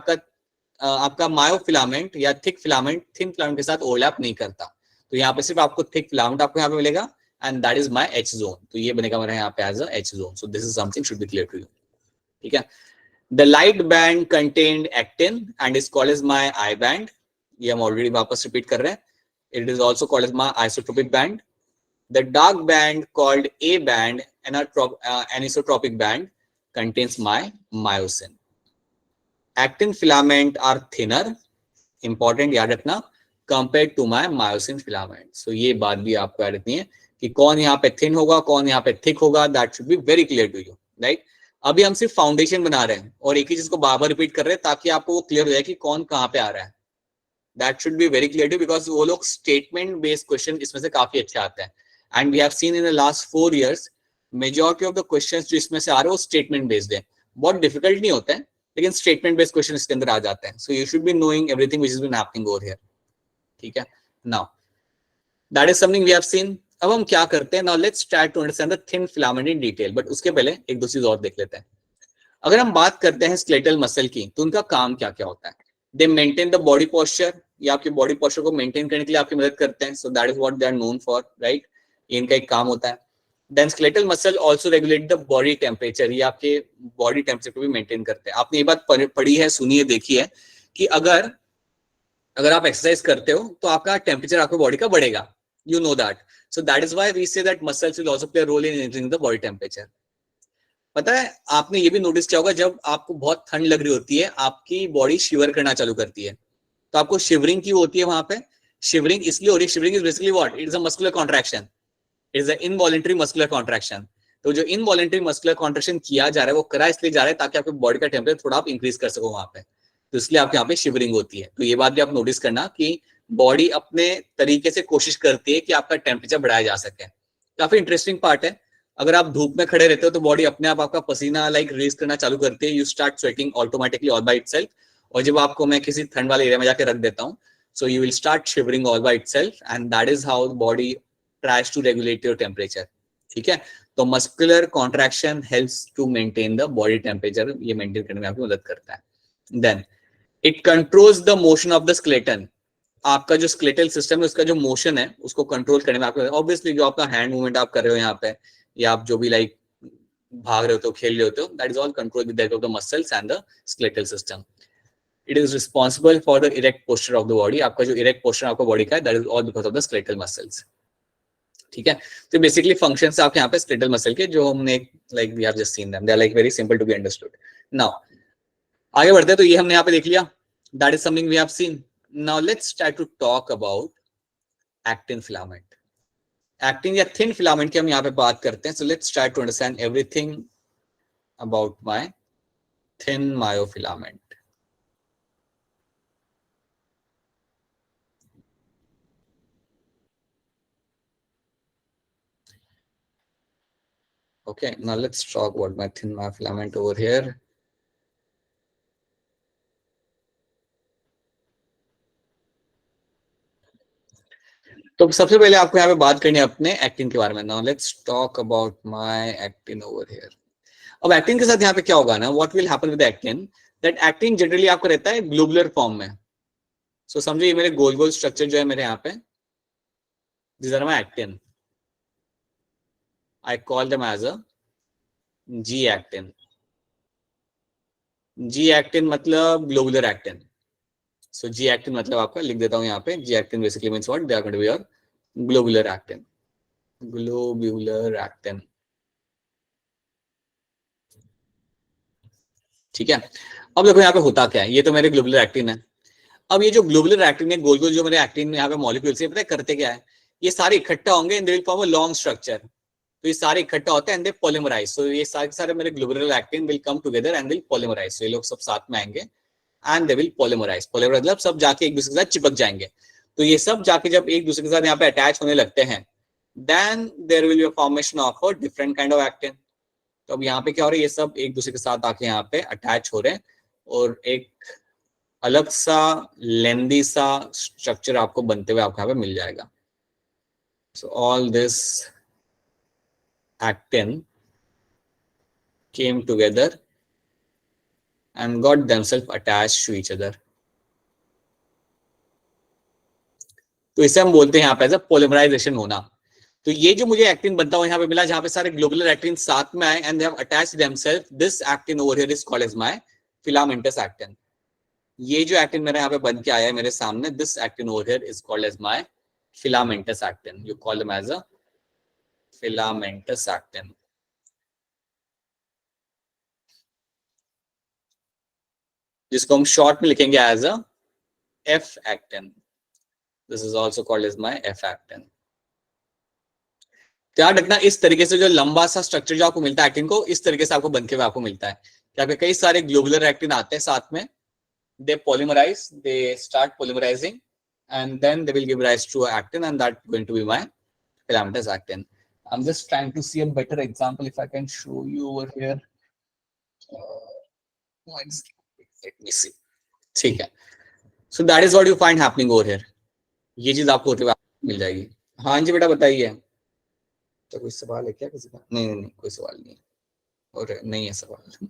आपका मायो फिलामेंट या थिक फिलामेंट थिन फिलामेंट के साथ ओवरलैप नहीं करता. तो यहाँ पे सिर्फ आपको थिक फिलामेंट आपको यहाँ पे मिलेगा and that is my H zone. तो ये बनेगा मेरा यहाँ पे as a H zone. So this is something should be clear to you. ठीक है. The light band contained actin and is called as my I band. ये हम already वापस repeat कर रहे हैं. It is also called as my isotropic band. The dark band called A band and anisotropic band contains my myosin. Actin filament are thinner, important याद रखना, compared to my myosin filament. So ये बात भी आपको याद रखनी है कि कौन यहाँ पे थिन होगा कौन यहाँ पे थिक होगा. That should be very clear to you, right. अभी हम सिर्फ फाउंडेशन बना रहे हैं और एक ही चीज को बार बार रिपीट कर रहे हैं ताकि आपको वो क्लियर हो जाए कि कौन कहाँ पे आ रहा है. That should be very clear to, because वो लोग स्टेटमेंट बेस्ड क्वेश्चन इसमें से काफी अच्छे आते हैं. And we have seen in the last 4 years majority of the questions जो इसमें से आ रहे हैं वो स्टेटमेंट बेस्ड है. बहुत डिफिकल्ट नहीं होता है लेकिन स्टेटमेंट बेस्ड क्वेश्चन इसके अंदर आ जाते हैं. So you should be knowing everything which is been happening over here. ठीक है, now that is something we have seen. अब हम क्या करते हैं, now let's try to understand the thin filament in detail. But उसके पहले एक दो चीज और देख लेते हैं. अगर हम बात करते हैं स्केलेटल मसल की तो उनका काम क्या क्या होता है. दे मेंटेन द बॉडी पोस्चर, या आपके बॉडी पोस्चर को मेंटेन करने के लिए आपकी मदद करते हैं. So that is what they are known for, right. ये इनका एक काम होता है. Then skeletal muscle also regulate the body temperature, ये आपके बॉडी टेम्परेचर को भी मेंटेन करते हैं. आपने ये बात पढ़ी है, सुनी है, देखी है कि अगर आप एक्सरसाइज करते हो तो आपका टेम्परेचर आपके बॉडी का बढ़ेगा. You know that. So that is why we say that muscles will also play a role in increasing the body temperature. पता है आपने ये भी नोटिस किया होगा जब आपको बहुत ठंड लग रही होती है आपकी बॉडी शिवर करना चालू करती है, तो आपको शिवरिंग क्यों होती है वहां पे. शिवरिंग इसलिए हो रही है, shivering is basically what, it is a muscular contraction, it is a involuntary muscular contraction. तो जो इनवॉलंटरी मस्कुलर कॉन्ट्रैक्शन किया जा रहा है वो करा इसलिए जा रहा है ताकि आपके बॉडी का टेम्परेचर थोड़ा आप इंक्रीज कर सको वहां पे. तो इसलिए आपके यहाँ पे शिवरिंग होती है. तो ये बात भी आप नोटिस करना कि बॉडी अपने तरीके से कोशिश करती है कि आपका टेम्परेचर बढ़ाया जा सके. काफी इंटरेस्टिंग पार्ट है. अगर आप धूप में खड़े रहते हो तो बॉडी अपने आप आपका पसीना रिलीज करना चालू करती है. You start sweating automatically all by itself. और जब आपको मैं किसी ठंड वाले एरिया में जाके रख देता हूँ, so you will start shivering all by itself and that is how body tries to regulate your temperature. ठीक है, तो muscular contraction helps to maintain the body temperature, ये मेंटेन करने में आपकी मदद करता है. Then it controls the motion of the skeleton. आपका जो स्केलेटल सिस्टम है उसका जो मोशन है उसको कंट्रोल करने में आपको, ऑब्वियसली जो आपका हैंड मूवमेंट आप कर रहे हो यहाँ पे, या आप जो भी भाग रहे होते हो, खेल रहे होते हो, that is all control with the help of the muscles and the skeletal system. It is responsible for the erect posture of the body. आपका जो इरेक्ट पोस्चर आपका बॉडी का है that is all because of the skeletal muscles. ठीक है, तो बेसिकली फंक्शंस आपके यहाँ पे स्केलेटल मसल के जो हमने we have just seen them, they are very simple to be understood. Now आगे बढ़ते हैं. तो ये हमने यहाँ पे देख लिया, that is something we have seen. Now let's try to talk about actin filament. Actin या thin filament की हम यहाँ पे बात करते हैं. So let's try to understand everything about my thin myofilament. Okay, now let's talk about my thin myofilament over here. तो सबसे पहले आपको यहाँ पे बात करनी है अपने एक्टिन के बारे में. Now let's talk about my actin over here. अब एक्टिन के साथ यहाँ पे क्या होगा ना, what will happen with actin, that actin generally आपको रहता है ग्लोबुलर फॉर्म में. सो समझो ये मेरे गोल गोल स्ट्रक्चर जो है मेरे यहाँ पे, these are my actin. I call them as a G actin. G actin मतलब ग्लोबुलर एक्टिन. सो G actin मतलब आपका लिख देता हूं यहाँ पे, G actin basically means what? They are going to be your globular actin. Globular actin. ठीक है. अब देखो यहाँ पे होता क्या है, ये तो मेरे ग्लोबुलर एक्टिन है. अब ये जो ग्लोबुलर एक्टिन है, गोल गोल जो मेरे एक्टिन में यहाँ पे मॉलिक्यूल्स है, पता है करते क्या है, ये सारे इकट्ठा होंगे and they will form a long structure. तो ये सारे इकट्ठा होते हैं एंड दे पॉलीमराइज. सो ये सारे मेरे globular actin will come together and will polymerise. So ये लोग सब साथ में आएंगे and they will polymerise. Polymerise मतलब सब जाके एक दूसरे के साथ चिपक जाएंगे. तो ये सब जाके जब एक दूसरे के साथ यहाँ पे अटैच होने लगते हैं, then there will be a formation of a different kind of actin. तो अब यहाँ पे क्या हो रहा है, ये सब एक दूसरे के साथ आके यहाँ पे अटैच हो रहे हैं और एक अलग सा लेंदी सा स्ट्रक्चर आपको बनते हुए आपको यहाँ पे मिल जाएगा. So all this actin came together and got themselves attached to each other. तो इसे हम बोलते हैं यहाँ पे एज पॉलीमराइजेशन होना. तो ये जो मुझे एक्टिन बनता हुआ यहाँ पे मिला, जहाँ पे सारे ग्लोबुलर एक्टिन साथ में आए and they have attached themselves, this actin over here is called as my filamentous actin. ये जो एक्टिन मेरे यहाँ पे बन के आया है मेरे सामने, this actin over here is called as my filamentous actin. You call them as a filamentous actin. जिसको हम शॉर्ट में लिखेंगे as a F actin. This is also called as my F actin. ध्यान रखना, इस तरीके से जो लंबा सा स्ट्रक्चर जो आपको मिलता है एक्टिन को, इस तरीके से आपको बन के हुए आपको मिलता है. क्या पे कई सारे ग्लोबुलर एक्टिन आते हैं साथ में, they polymerise, they start polymerising and then they will give rise to actin and that going to be my filamentous actin. I'm just trying to see a better example if I can show you over here. Let me see. ठीक है. So that is what you find happening over here. ये चीज आपको होते हुए मिल जाएगी. हाँ जी बेटा बताइए. तो कोई सवाल है क्या किसी का? नहीं कोई सवाल नहीं है. और नहीं है सवाल.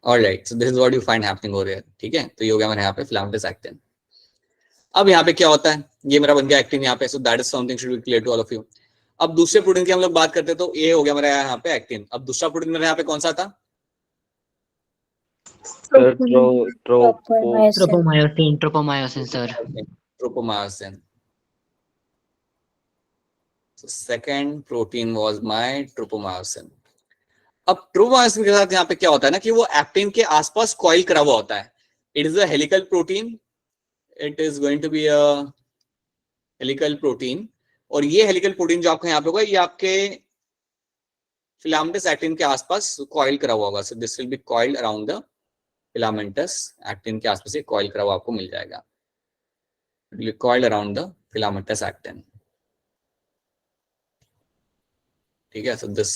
Alright, so this is what you find happening over here. ठीक है. तो ये हो गया मेरे यहाँ पे filamentous actin. अब यहाँ पे क्या होता है, ये मेरा बन गया एक्टिन यहाँ पे. So that is something should be clear to all of you. अब दूसरे प्रोटीन की हम लोग बात करते हैं, तो ये हो गया मेरा यहाँ पे एक्टिन. अब दूसरा प्रोटीन मेरे यहाँ पे कौन सा था? Tropomyosin, sir. Tropomyosin. So second protein was my tropomyosin. अब ट्रोपोमायोसिन के साथ यहाँ पे क्या होता है ना कि वो एक्टिन के आसपास कॉइल करा हुआ होता है. It is a helical protein. It is going to be a helical protein. और ये हेलिकल प्रोटीन जो आपका यहाँ पे होगा, ये आपके फिलामेंटस एक्टिन के आसपास कॉइल करा हुआ होगा. So this will be coiled around the filamentous actin के आसपास कॉइल करा हुआ आपको मिल जाएगा. Coiled around the filamentous actin. ठीक है. So this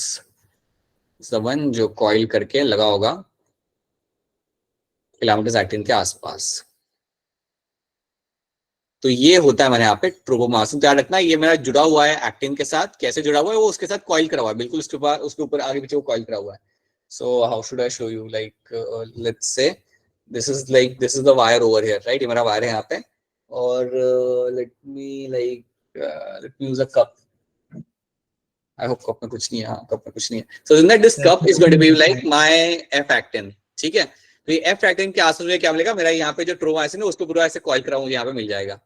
is the one जो कॉइल करके लगा होगा फिलामेंटस एक्टिन के आसपास. तो ये होता है मेरे यहाँ पे ट्रोपोमायोसिन. ध्यान रखना, ये मेरा जुड़ा हुआ है एक्टिन के साथ. कैसे जुड़ा हुआ है? वो उसके साथ कॉइल करा हुआ है, बिल्कुल उसके ऊपर आगे पीछे वो कॉइल करा हुआ है. So how should I show you? Like let's say this is the wire over here, right? ये मेरा वायर है यहाँ पे. और let me use a cup. I hope cup में कुछ नहीं है. हाँ, कप में कुछ नहीं है. So in that this cup is going to be like my F actin. ठीक है. तो ये एफ एक्टिन के आसपास मुझे क्या मिलेगा? मेरा यहाँ पे जो ट्रोपोमायोसिन है उसको पूरा ऐसे कॉइल करा हुआ मुझे यहाँ पे मिल जाएगा.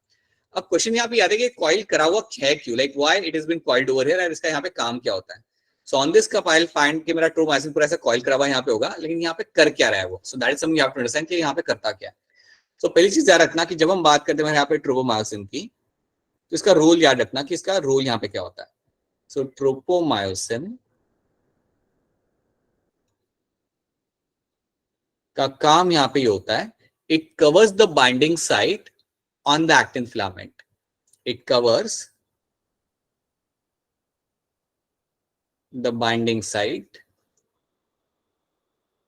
अब क्वेश्चन यहाँ पे आता है कि कॉइल करा हुआ है क्यों? Like why it is been coiled over here, और इसका यहाँ पे काम क्या होता है? So on this cup I will find कि मेरा ट्रोपोमायोसिन पूरा ऐसे कॉइल करा हुआ यहाँ पे होगा, लेकिन यहाँ पे कर क्या रहा है वो? So that is something you have to understand कि यहाँ पे करता क्या है. सो पहली चीज याद रखना कि जब हम बात करते हैं यहाँ पे ट्रोपोमायोसिन की, तो इसका रोल याद रखना कि इसका रोल यहाँ पे क्या होता है. सो ट्रोपोमायोसिन का काम यहाँ पे ये होता है, it covers the binding site on the actin filament. It covers the binding site.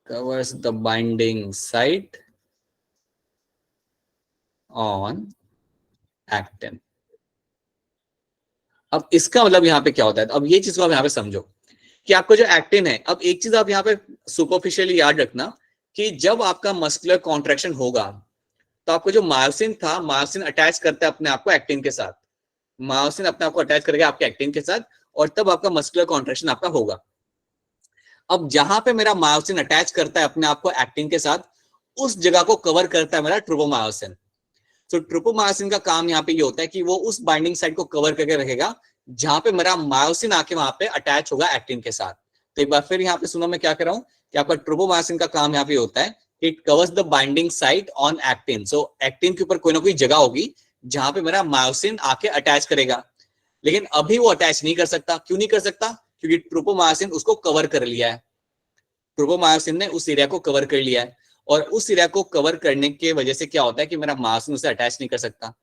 Covers the binding site on actin. अब इसका मतलब यहाँ पे क्या होता है? अब ये चीज को आप यहाँ पे समझो कि आपको जो एक्टिन है, अब एक चीज आप यहाँ पे सुपरफिशियली याद रखना कि जब आपका मस्कुलर कॉन्ट्रैक्शन होगा तो आपको जो मायोसिन था, मायोसिन अटैच करता है अपने आप को एक्टिन के साथ, मायोसिन अपने आप को अटैच करेगा आपके एक्टिन के साथ, और तब आपका मस्कुलर कॉन्ट्रैक्शन आपका होगा। अब जहां पे मेरा मायोसिन अटैच करता है अपने आप को एक्टिन के साथ, उस जगह को कवर करता है मेरा ट्रोपोमायोसिन। तो ट्रोपोमायोसिन का काम यहाँ पे ये होता है कि वो उस बाइंडिंग साइट को कवर करके रखेगा जहां पे मेरा मायोसिन आके वहां पे अटैच होगा एक्टिन के साथ। तो एक बार फिर यहाँ पे सुनो मैं क्या कर रहा हूँ कि आपका ट्रोपोमायोसिन का काम यहाँ पे होता है, it covers the binding site on actin. So actin के ऊपर कोई ना कोई जगह होगी जहां पे मेरा मायोसिन आके अटैच करेगा, लेकिन अभी वो अटैच नहीं कर सकता। क्यों नहीं कर सकता? क्योंकि ट्रोपोमायोसिन उसको कवर कर लिया है, ट्रोपोमायोसिन ने उस एरिया को कवर कर लिया है, और उस एरिया को कवर करने की वजह से क्या होता है कि मेरा मायोसिन उसे अटैच नहीं कर सकता।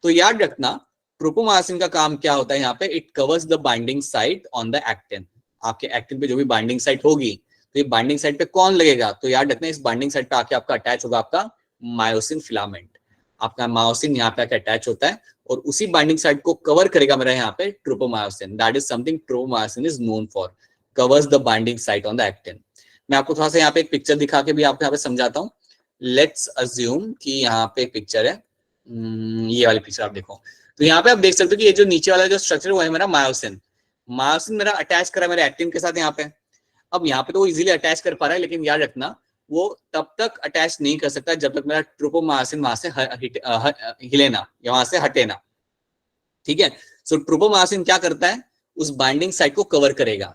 तो याद रखना ट्रोपोमायोसिन का काम क्या होता है यहाँ पे, it covers the binding site on the actin. आपके एक्टिन पे जो भी बाइंडिंग साइट होगी, तो ये बाइंडिंग साइट पे कौन लगेगा? तो याद रखना इस बाइंडिंग साइट पे आके आपका अटैच होगा आपका मायोसिन फिलामेंट। आपका मायोसिन यहाँ पे आके अटैच होता है और उसी बाइंडिंग साइट को कवर करेगा मेरा यहाँ पे tropomyosin. That is something tropomyosin is known for, covers the binding site on the actin. मैं आपको थोड़ा सा यहाँ पे एक पिक्चर दिखा के भी आपको यहाँ पे समझाता हूँ। लेट्स अज्यूम कि यहाँ पे एक पिक्चर है, ये वाली पिक्चर आप देखो। तो यहाँ पे आप देख सकते हो कि ये जो नीचे वाला जो स्ट्रक्चर वो है मेरा मायोसिन। मायोसिन मेरा अटैच करा मेरे एक्टिन के साथ यहाँ पे। अब यहाँ पे तो वो इजीली अटैच कर पा रहा है, लेकिन याद रखना वो तब तक अटैच नहीं कर सकता जब तक मेरा ट्रोपोमायोसिन वहां से हिले ना या वहां से हटे ना। ठीक है। सो ट्रोपोमायोसिन क्या करता है, उस बाइंडिंग साइट को कवर करेगा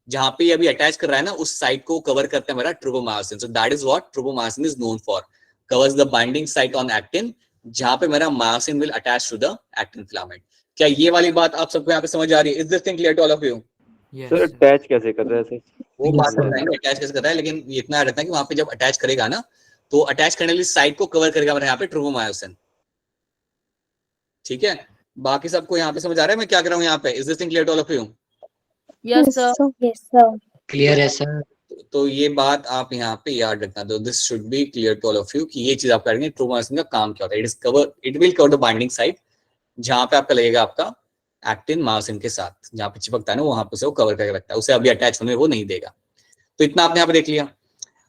जहां पे अभी अटैच कर रहा है ना, उस साइट को कवर करता है मेरा tropomyosin. So that is what tropomyosin is known for, covers the binding site on actin जहां पे मेरा myosin will attach to the actin filament. क्या ये वाली बात आप सबको यहाँ पे समझ आ रही है? Is this thing clear to all of you? Sir attach कैसे कर रहे हैं सर? वो Yes, बात sir. बताएंगे अटैच कैसे करता है, लेकिन ये इतना रहता है कि वहां पे जब अटैच करेगा ना, तो अटैच करने वाली साइट को कवर करेगा मेरा यहाँ पे ट्रोपोमायोसिन। ठीक है, बाकी सबको यहाँ पे समझ आ रहा है मैं क्या कर रहा हूँ यहाँ पे? Is this thing clear to all of you? Yes, sir. Yes sir. Clear है sir. तो ये बात आप यहाँ पे याद रखना, तो this should be clear to all of you कि ये चीज आप करेंगे ट्रोपोमायोसिन का काम क्या होता है। It is cover, it will cover the binding site जहां पे आपका लगेगा आपका एक्टिन मायोसिन के साथ, जहां पे चिपकता है ना वहां पे से वो कवर करके रखता है, उसे अभी अटैच होने वो नहीं देगा। तो इतना आपने यहाँ पे देख लिया।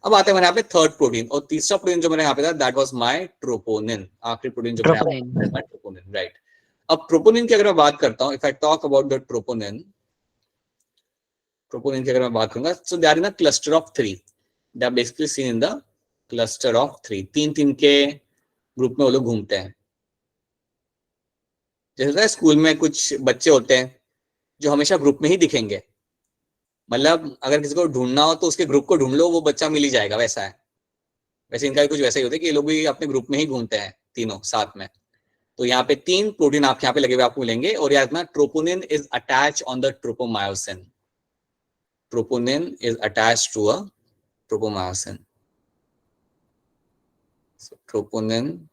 अब आते हैं मेरे यहाँ पे थर्ड प्रोटीन, और तीसरा प्रोटीन जो मेरे यहाँ पे था दैट वाज माय ट्रोपोनिन। आखिरी प्रोटीन जो मेरे यहाँ Troponin. पे ट्रोपोनिन, राइट। अब ट्रोपोनिन की अगर मैं बात करता हूँ, if I talk about the troponin, troponin की अगर मैं बात करूंगा, so they are in a cluster of 3, they are basically seen in the cluster of 3। तीन तीन के ग्रुप में वो लोग घूमते हैं। जैसे स्कूल में कुछ बच्चे होते हैं जो हमेशा ग्रुप में ही दिखेंगे, मतलब अगर किसी को ढूंढना हो तो उसके ग्रुप को ढूंढ लो, वो बच्चा मिल ही जाएगा, वैसा है। वैसे इनका भी कुछ वैसा ही होता है कि ये लोग भी अपने ग्रुप में ही घूमते हैं तीनों साथ में। तो यहाँ पे 3 प्रोटीन आप यहाँ पे लगे हुए आपको मिलेंगे, और याद रखना troponin is attach on the tropomyosin. Troponin is attach to a tropomyosin. Troponin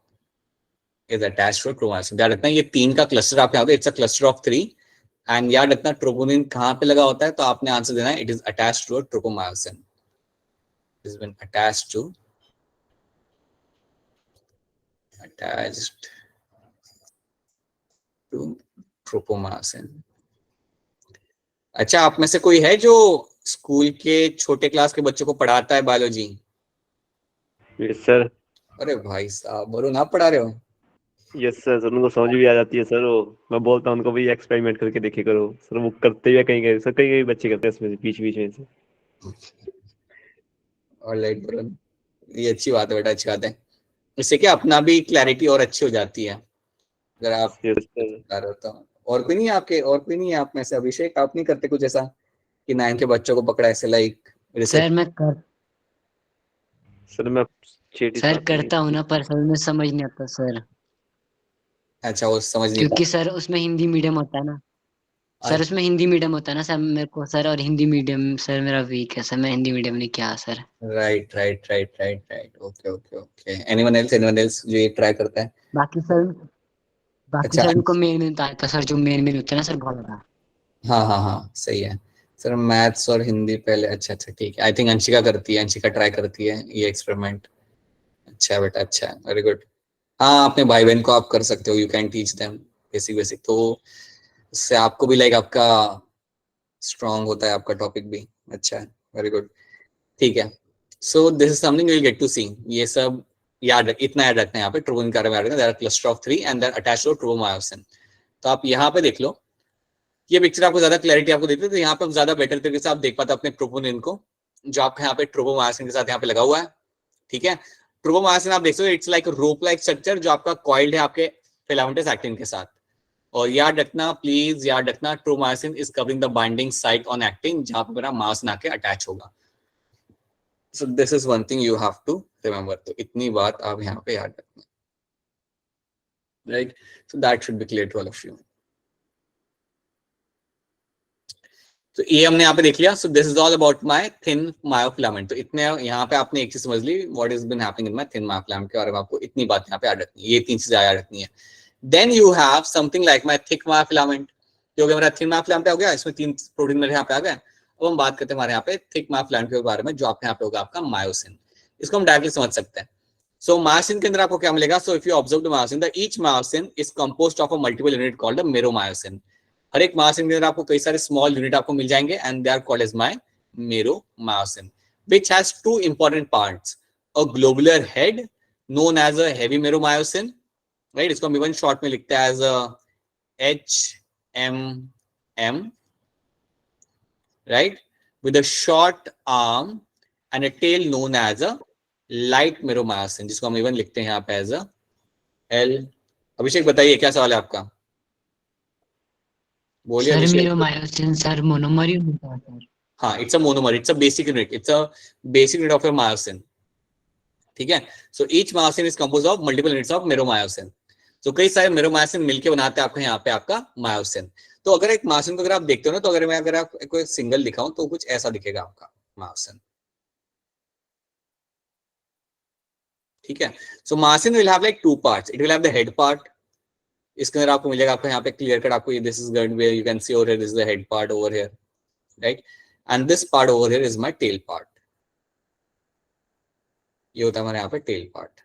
is attach to tropomyosin. याद रखना ये 3 का क्लस्टर आप यहाँ पे, it's a cluster of 3। And याद रखना ट्रोपोनिन कहाँ पे लगा होता है, तो आपने आंसर देना है it is attach to a tropomyosin. It is been attached to, attached to tropomyosin. अच्छा, आप में से कोई है जो स्कूल के छोटे क्लास के बच्चों को पढ़ाता है बायोलॉजी? Yes sir. अरे भाई साहब, वरुण आप पढ़ा रहे हो? यस सर, सर उनको समझ भी आ जाती है सर। वो मैं बोलता हूँ उनको भी एक्सपेरिमेंट करके देखे करो सर, वो करते हुए कहीं कहीं सर, कहीं कहीं बच्चे करते हैं इसमें से, बीच बीच में से। ऑलराइट वरुण, ये अच्छी बात है बेटा, अच्छी बात है। इससे क्या अपना भी क्लैरिटी और अच्छी हो जाती है अगर आप यस सर। बता रहे हो तो। और कोई नहीं है आपके, और कोई नहीं है आप में से? अभिषेक, आप नहीं करते कुछ ऐसा कि 9 के बच्चों को पकड़ा ऐसे, लाइक सर मैं सर मैं 6ठी सर 7ठी करता हूँ ना, पर सर में समझ नहीं आता सर, अच्छा, वो समझ नहीं क्योंकि पाता। सर उसमें हिंदी मीडियम होता है ना। सर उसमें हिंदी मीडियम होता है ना सर, मेरे को सर, और हिंदी मीडियम सर मेरा वीक है सर, मैं हिंदी मीडियम नहीं किया sir. Right right right right right, okay okay okay. Anyone else जो ये ट्राई करता है? बाकी सर, बाकी अच्छा, सर उनको मेन मेन आता है सर, जो मेन मेन होता है ना सर, बहुत ज्यादा। हाँ हाँ हाँ, सही है सर। मैथ्स और हिंदी पहले, अच्छा अच्छा ठीक है। आई थिंक अंशिका करती है, अंशिका ट्राई करती है ये एक्सपेरिमेंट। अच्छा है बेटा, अच्छा है, वेरी गुड। हाँ, अपने भाई बहन को आप कर सकते हो, you can teach them basic basic, तो इससे आपको भी लाइक आपका स्ट्रांग होता है आपका टॉपिक भी। अच्छा है, वेरी गुड। ठीक है, so this is something you will get to see. ये सब इतना याद रखना है यहाँ पे ट्रोपोनिन के बारे में याद रखना। There are cluster of 3 and they're attached to tropomyosin. तो आप यहाँ पे देख लो, ये पिक्चर आपको ज्यादा क्लैरिटी आपको देखते तो यहाँ पे ज्यादा बेटर तरीके से आप देख पाते अपने ट्रोपोनिन को, जो आपके यहाँ पे ट्रोपोमायोसिन के साथ यहाँ पे लगा हुआ है। ठीक है, ट्रोपोमायोसिन आप देख सकते हो, it's like rope like structure जो आपका कॉइल्ड है आपके फिलामेंटस एक्टिन के साथ। और याद रखना, प्लीज याद रखना, tropomyosin is covering the binding site on actin, जहां पे मेरा मायोसिन आके अटैच होगा। So this is one thing you have to remember. तो इतनी बात आप यहाँ पे याद रखना, right? So that should be clear to all of you. तो ये हमने यहाँ पे देख लिया। So this is all about my thin myofilament. तो इतने यहाँ पे आपने एक चीज समझ ली, what is been happening in my thin myofilament के बारे में। आपको इतनी बात यहाँ पे याद रखनी है, ये 3 चीजें याद रखनी है। Then you have something like my thick myofilament, जो कि मेरा थिन मायोफिलामेंट हो गया। इसमें 3 प्रोटीन मेरे यहाँ पे आ गए। अब हम बात करते हैं हमारे यहाँ पे थिक मायोफिलामेंट के बारे में, जो आपके यहाँ पे होगा आपका मायोसिन। इसको हम डायरेक्टली समझ सकते हैं। सो मायोसिन के अंदर आपको क्या मिलेगा? So if you observe the myosin, the each myosin is composed of a multiple unit called the meromyosin. हर एक मायोसिन के अंदर आपको कई सारे स्मॉल यूनिट आपको मिल जाएंगे and they are called as my meromyosin, which has 2 important parts, a globular head known as a heavy meromyosin, right? इसको हम इवन शॉर्ट में लिखते हैं as HMM, right? With a short arm and a tail known as a light meromyosin, जिसको हम इवन लिखते हैं यहाँ पे एज अ L। अभिषेक बताइए क्या सवाल है आपका, बोलिए sir Abhishek. Meromyosin sir monomer ही होता है सर। हाँ, it's a monomer, it's a basic unit, it's a basic unit of a myosin. ठीक है, so each myosin is composed of multiple units of meromyosin. तो कई सारे मेरोमायोसिन मिलके बनाते हैं आपके यहाँ पे आपका मायोसिन। तो अगर एक मायोसिन को अगर आप देखते हो ना, तो अगर आपको एक सिंगल दिखाऊं तो कुछ ऐसा दिखेगा आपका मायोसिन। ठीक है, so myosin will have like 2 parts. It will have the head part, इसके अंदर आपको मिलेगा आपको यहाँ पे क्लियर कट आपको, this is going where you can see over here, this is the head part over here, right? And this part over here is my tail part. ये होता है हमारे यहाँ पे टेल पार्ट।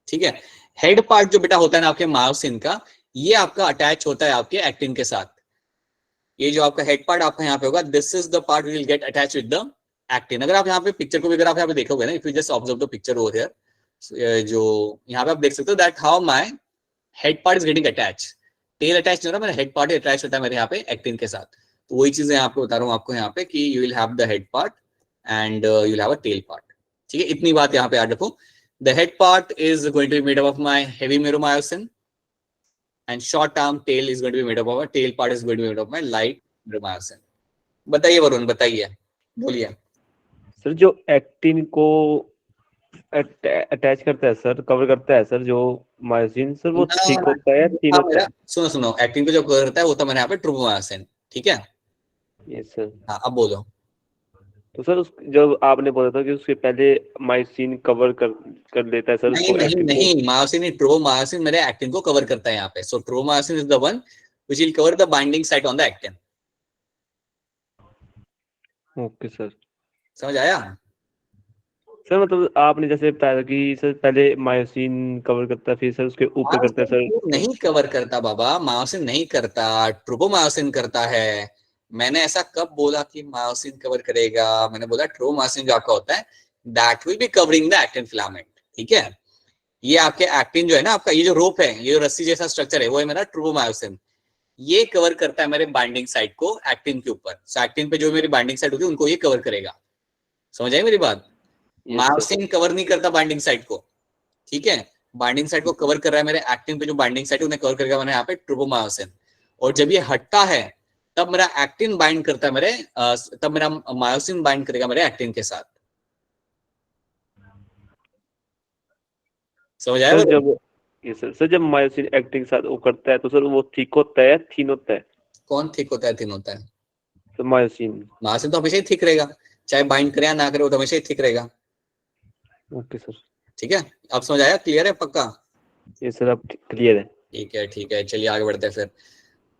ठीक है, हेड पार्ट जो बेटा होता है ना आपके मायोसिन का, ये आपका अटैच होता है आपके एक्टिन के साथ। ये जो आपका हेड पार्ट आपका यहाँ पे होगा, this is the part will get attach with the actin. अगर आप यहाँ पे पिक्चर को भी अगर आप यहाँ पे देखोगे ना, if you just observe the picture over here, जो यहाँ पे आप देख सकते हो that how my head part is getting attach. Tail attach नहीं हो रहा, मेरा हेड पार्ट अटैच होता है मेरे यहाँ पे एक्टिन के साथ। तो वही चीजें यहाँ पे बता रहा हूँ आपको यहाँ पे कि you will have the head part and you will have a tail part. ठीक है, इतनी बात यहाँ पे याद रखो। The head part is going to be made up of my heavy meromyosin, and short arm tail is going to be made up of a tail part is going to be made up of my light meromyosin. बताइए वरुण, बताइए, बोलिए। सर जो एक्टिन को अटैच करता है सर, कवर करता है सर, जो मायोसिन सर, वो थिक होता है या थिन होता है? सुनो, एक्टिन को जो कवर करता है वो तो मेरे यहाँ पे ट्रोपोमायोसिन। ठीक है, यस सर। हाँ अब बोलो। तो सर जब आपने बोला था कि उसके पहले मायोसिन कवर कर लेता है सर नहीं उसको, नहीं एक्टिन को। नहीं, मायोसिन नहीं, ट्रोपोमायोसिन मेरे एक्टिन को कवर करता है यहाँ पे। So tropomyosin is the one which will cover the binding site on the actin. Okay sir, समझ आया? सर मतलब आपने जैसे बताया कि सर पहले मायोसिन कवर करता है, फिर सर उसके ऊपर करता है सर। नहीं कवर करता बाबा, मायोसिन नहीं करता, ट्रोपोमायोसिन करता है। मैंने ऐसा कब बोला कि मायोसिन कवर करेगा? मैंने बोला ट्रोपोमायोसिन जो आपका होता है that will be covering the actin filament. ठीक है, ये आपके एक्टिन जो है ना आपका, ये जो रोप है, ये जो रस्सी जैसा स्ट्रक्चर है, वो है मेरा ट्रोपोमायोसिन। ये कवर करता है मेरे बाइंडिंग साइट को एक्टिन के ऊपर। सो एक्टिन पे जो मेरी बाइंडिंग साइट होती है उनको ये कवर करेगा। समझ आई मेरी बात? मायोसिन कवर नहीं करता बाइंडिंग साइट को। ठीक है, बाइंडिंग साइट को कवर कर रहा है मेरे एक्टिन पे, जो बाइंडिंग साइट है उन्हें कवर करेगा मैंने यहाँ पे ट्रोपोमायोसिन। और जब ये हटता है तब मेरा एक्टिन बाइंड करता है मेरे तब मेरा मायोसिन बाइंड करेगा मेरे एक्टिन के साथ। समझ आया? सर जब ये सर जब मायोसिन एक्टिन के साथ वो करता है तो सर वो थिक होता है, थिन होता है? कौन थिक होता है, थिन होता है? तो मायोसिन तो हमेशा ही थिक रहेगा, चाहे बाइंड करे या ना करे, वो तो हमेशा ही थिक रहेगा। ओके सर, ठीक है, अब समझ आया? क्लियर है पक्का? ये सर अब क्लियर है। ठीक है, चलिए आगे बढ़ते हैं फिर।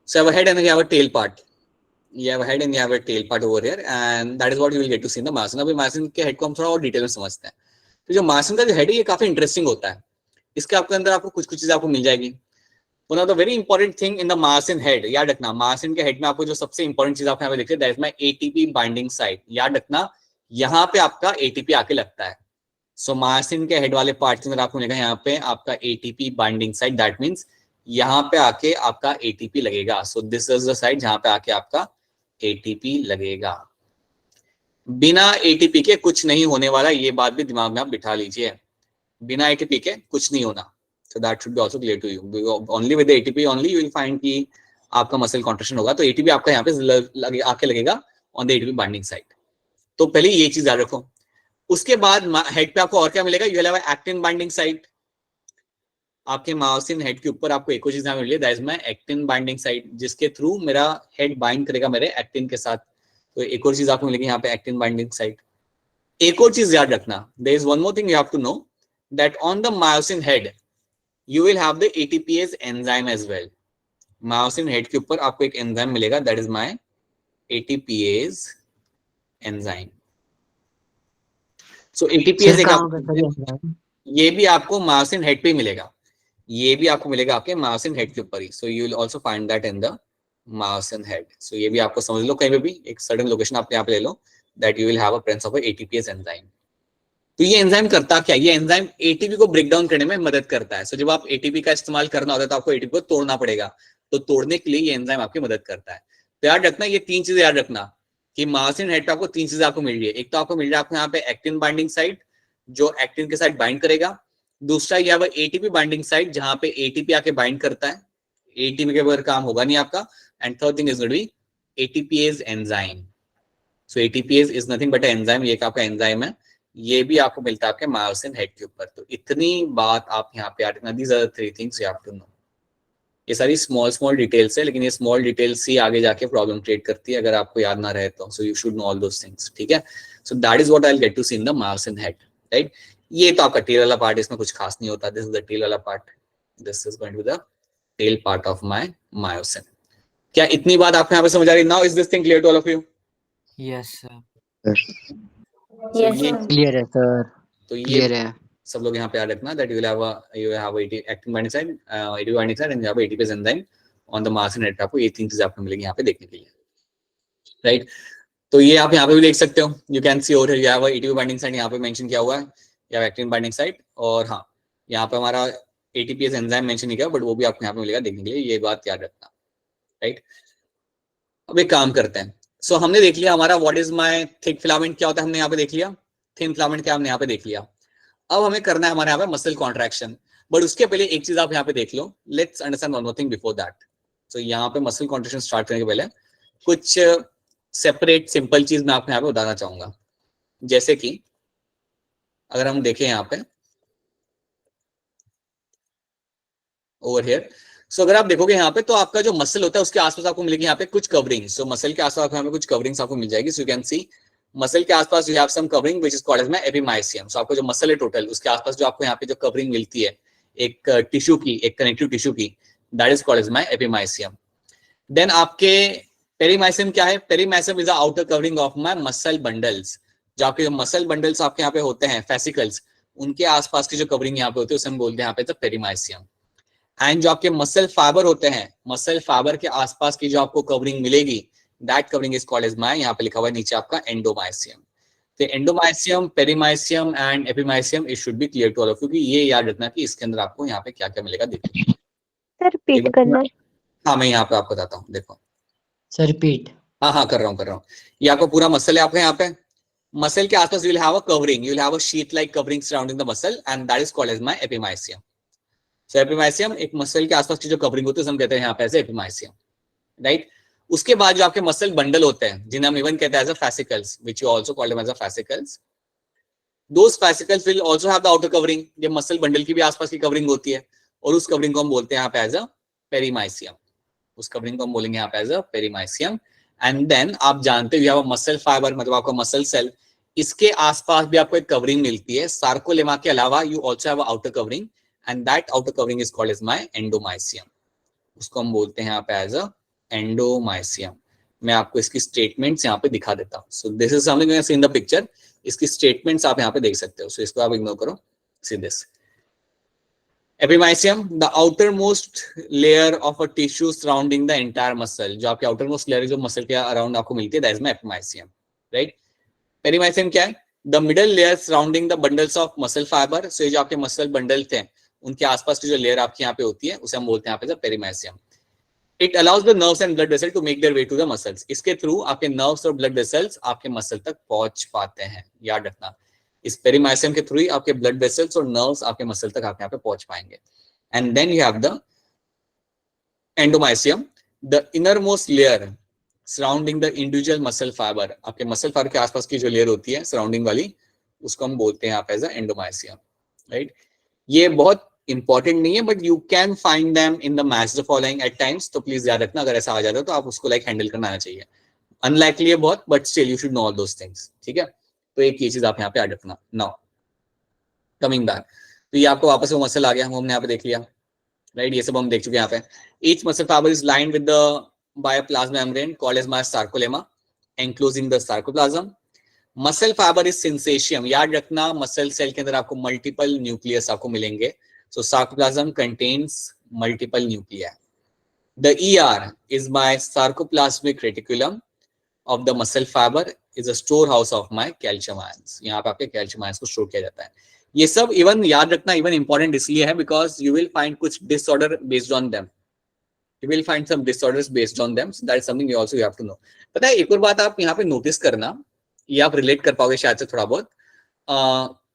So I have a head and I have a tail part. You have a head and you have a tail part over here, and that is what you will get to see in the myosin. अभी मायोसिन के हेड को हम थोड़ा और डिटेल में समझते हैं। तो जो मायोसिन का जो हेड है ये काफी इंटरेस्टिंग होता है। इसके आपके अंदर आपको कुछ चीजें आपको मिल जाएगी। One of the very important thing in the myosin head, याद रखना, मायोसिन के हेड में आपको जो सबसे इंपॉर्टेंट चीज आप यहाँ पे देखते हैं that is my ATP binding site. याद रखना, यहाँ पे आपका एटीपी आके लगता है। सो मायोसिन के हेड वाले पार्ट के अंदर आपको मिलेगा यहाँ पे आपका ATP binding site, that means यहाँ पे आके आपका एटीपी लगेगा। सो दिस इज द साइट जहां पे आके आपका एटीपी लगेगा। बिना एटीपी के कुछ नहीं होने वाला, ये बात भी दिमाग में आप बिठा लीजिए। बिना एटीपी के कुछ नहीं होना। So that should be also clear to you. Only with ATP only you will find कि आपका मसल कॉन्ट्रैक्शन होगा। तो एटीपी आपका यहाँ पे आके लगेगा on the ATP binding site. तो पहले ये चीज याद रखो। उसके बाद हेड पे आपको और क्या मिलेगा, you will have actin binding site. आपके मायोसिन हेड के ऊपर आपको एक और चीज मिली है, that is my actin binding site, जिसके थ्रू मेरा हेड बाइंड करेगा मेरे एक्टिन के साथ। तो एक और चीज आपको मिलेगी यहाँ पे एक्टिन बाइंडिंग साइट। एक और चीज याद रखना, there is one more thing you have to know, that on the myosin head you will have the ATPase enzyme as well. Myosin head के ऊपर आपको एक एंजाइम मिलेगा, that is my ATPase enzyme. So ATPase ये भी आपको मायोसिन हेड पे मिलेगा, ये भी आपको मिलेगा आपके मायोसिन हेड के ऊपर ही। So you will also find that in the myosin head. So ये भी आपको समझ लो, कहीं पे भी एक सर्टेन लोकेशन आप यहाँ पे ले लो, that you will have a presence of ATPase enzyme. तो ये एंजाइम करता क्या, ये एंजाइम एटीपी को ब्रेक डाउन करने में मदद करता है। सो जब आप एटीपी का इस्तेमाल करना होता है तो आपको एटीपी को तोड़ना पड़ेगा, तो तोड़ने के लिए ये एंजाइम आपकी मदद करता है। तो याद रखना, ये तीन चीजें याद रखना कि मायोसिन हेड पे आपको तीन चीजें आपको मिल रही है। एक तो आपको मिल रहा है आपको यहाँ पे एक्टिन बाइंडिंग साइट, जो एक्टिन के साथ बाइंड करेगा। दूसरा ये है एटीपी बाइंडिंग साइट, जहां पे एटीपी आके बाइंड करता है, एटीपी के बगैर काम होगा नहीं आपका। And third thing is going to be ATPase enzyme. So ATPase is nothing but enzyme, ये आपका एंजाइम है, ये भी आपको मिलता है आपके मायोसिन हेड के ऊपर। तो इतनी बात आप यहाँ पे याद रखना, these are the three things you have to know. ये सारी स्मॉल स्मॉल डिटेल्स है, लेकिन ये स्मॉल डिटेल्स ही आगे जाके प्रॉब्लम क्रिएट करती है अगर आपको याद ना रहे तो। So you should know all those things, ठीक है। So that is what I will get to see in the myosin head, right. ये तो आपका टेल वाला पार्ट, इसमें कुछ खास नहीं होता। दिस इज द टेल वाला part, this is going to be the tail part of my myosin. क्या इतनी बात आपको यहाँ पे समझ आ रही? Now is this thing clear to all of you? Yes sir. Yes, sir. Clear है सर, तो ये क्लियर है। सब लोग यहाँ पे याद रखना, that you will have actin binding site, ATP binding site and you have ATPase enzyme on the myosin head. आपको ये तीन चीजें आपको मिलेगी यहाँ पे देखने के लिए, राइट। तो ये आप यहाँ पे भी देख सकते हो, you can see over here you have ATP binding site, यहाँ पे मेंशन किया हुआ है, you have actin binding site. और हाँ, यहाँ पे हमारा एटीपीएज एंजाइम मेंशन नहीं किया, बट वो भी आपको यहाँ पे मिलेगा देखने के लिए, ये बात याद रखना, राइट। अब एक काम करते हैं। सो हमने देख लिया हमारा what is my thick filament क्या होता है, हमने यहाँ पे देख लिया। थिन फिलामेंट क्या हमने यहाँ पे देख लिया। अब हमें करना है हमारे यहाँ पे मसल कॉन्ट्रैक्शन, बट उसके पहले एक चीज आप यहाँ पे देख लो, let's understand one more thing before that. So यहाँ पे मसल कॉन्ट्रैक्शन स्टार्ट करने के पहले कुछ सेपरेट सिंपल चीज मैं आपको यहाँ पे बताना चाहूंगा। जैसे कि अगर हम देखें यहाँ पे ओवर हियर, सो अगर आप देखोगे यहाँ पे तो आपका जो मसल होता है उसके आसपास आपको मिलेगी यहाँ पे कुछ कवरिंग। सो मसल के आसपास यहाँ पे कुछ कवरिंग्स आपको मिल जाएगी। So you can see muscle के आसपास you have some covering which is called as my epimysium. So आपको जो मसल है टोटल, उसके आसपास जो आपको यहाँ पे जो कवरिंग मिलती है एक टिश्यू की, एक कनेक्टिव टिश्यू की, that is called as my epimysium. Then आपके पेरीमाइसियम क्या है? Perimysium is the outer covering of my muscle bundles. जो आपके मसल बंडल्स आपके यहाँ पे होते हैं, फेसिकल्स, उनके आसपास की जो कवरिंग यहाँ पे होती है उसे हम बोलते हैं यहाँ पे पेरीमाइसियम। एंड जो आपके मसल फाइबर होते हैं, मसल फाइबर के आसपास की जो आपको कवरिंग मिलेगी, that covering is called as my, यहाँ पे लिखा हुआ है नीचे आपका एंडोमाइसियम। तो endomysium, perimysium and epimysium, it should be clear to all of you कि ये याद रखना कि इसके अंदर आपको यहाँ पे क्या क्या मिलेगा। देखो सर रिपीट करना। हाँ, मैं यहाँ पे आपको बताता हूँ, देखो सर रिपीट। हाँ कर रहा हूँ। ये आपको पूरा मसल है आपका यहाँ पे, मसल के आसपास you will have a covering, you will have a sheet like covering surrounding the muscle and that is called as my epimysium. So epimysium एक मसल के आसपास की जो कवरिंग होती है हम कहते हैं यहाँ पे एज एपिमाइसियम, राइट। उसके बाद जो आपके मसल बंडल होते हैं जिन्हें हम इवन कहते हैं as a fascicles, which you also call them as a fascicles, those fascicles will also have the outer covering। ये मसल बंडल की भी आसपास की कवरिंग होती है और उस कवरिंग को हम बोलते हैं यहाँ पे एज अ पेरीमाइसियम। उस कवरिंग को हम बोलेंगे यहाँ पे as a perimysium. And then आप जानते हो मसल फाइबर, मतलब आपका मसल सेल, इसके आसपास भी आपको एक कवरिंग मिलती है। सार्कोलेमा के अलावा you also have outer covering and that outer covering is called as my endomysium. उसको हम बोलते हैं यहाँ पे एज अ एंडोमाइसियम। मैं आपको इसकी स्टेटमेंट्स यहाँ पे दिखा देता हूँ। So this is something you see in the picture. इसकी स्टेटमेंट्स आप यहाँ पे देख सकते हो। सो इसको आप इग्नोर करो। See this epimysium, the outermost layer of a tissue surrounding the entire muscle. जो आपके आउटर मोस्ट लेयर जो मसल के अराउंड आपको मिलती है, that is my epimysium, right. Perimysium क्या है? The middle layer surrounding the bundles of muscle fibre. So ये जो आपके मसल बंडल थे उनके आसपास की जो लेयर आपके यहाँ पे होती है उसे हम बोलते हैं यहाँ पे perimysium. It allows the nerves and blood vessel to make their way to the muscles. इसके थ्रू आपके नर्व्स और ब्लड वेसल्स आपके मसल तक पहुंच पाते हैं, याद रखना। इस पेरीमाइसियम के थ्रू ही आपके ब्लड वेसल्स और नर्व्स आपके मसल तक आपके यहाँ पे पहुंच पाएंगे। And then you have the endomysium, the innermost layer surrounding the individual muscle fibre. आपके मसल फाइबर के आसपास की जो लेयर होती है सराउंडिंग वाली, उसको हम बोलते हैं यहाँ पे एज एंडोमाइसियम, राइट। ये बहुत इंपॉर्टेंट नहीं है, but you can find them in the match the following at times. तो प्लीज याद रखना, अगर ऐसा आ जाता है तो आप उसको लाइक हैंडल करना आना चाहिए। अनलाइकली है बहुत, but still you should know all those things, ठीक है। तो एक ये चीज आप यहाँ पे याद रखना। नाउ कमिंग बैक, तो ये आपको वापस वो मसल आ गया, हमने यहाँ पे देख लिया, राइट। ये सब हम देख चुके हैं यहाँ पे। Each muscle fibre is lined with the by a plasma membrane called as my sarcolemma enclosing the sarcoplasm. Muscle fibre is syncytium. याद रखना, मसल सेल के अंदर आपको मल्टीपल न्यूक्लियस आपको मिलेंगे। So sarcoplasm contains multiple nuclei. The ER is my sarcoplasmic reticulum of the muscle fiber is a storehouse of my calcium ions. यहाँ पे आपके कैल्शियम आयंस को स्टोर किया जाता है। ये सब इवन याद रखना, इवन इंपॉर्टेंट इसलिए है बिकॉज यू विल फाइंड कुछ disorder based on them. You will find some disorders based on them. So that is something you also have to know. पता है, एक और बात आप यहाँ पे नोटिस करना, ये आप रिलेट कर पाओगे शायद से थोड़ा बहुत।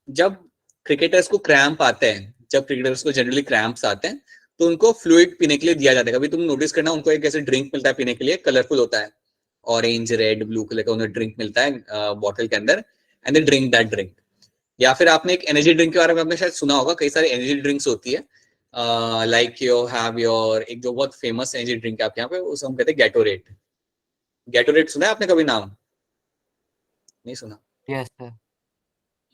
जब क्रिकेटर्स को क्रैम्प आते हैं, जब क्रिकेटर्स को जनरली क्रैम्प्स आते हैं, तो उनको फ्लूइड पीने के लिए दिया जाता है। कभी तुम नोटिस करना, उनको एक ऐसे ड्रिंक मिलता है पीने के लिए, कलरफुल होता है, ऑरेंज रेड ब्लू कलर का उन्हें ड्रिंक मिलता है बॉटल के अंदर, and they drink that drink. या फिर आपने एक एनर्जी ड्रिंक के बारे में आपने शायद सुना होगा, कई सारे एनर्जी ड्रिंक्स होती है, लाइक यू हैव योर, एक जो बहुत फेमस एनर्जी ड्रिंक है आपके यहाँ पे, उसे हम कहते हैं गैटोरेट। गैटोरेट सुना है आपने कभी नाम? नहीं सुना? Yes sir,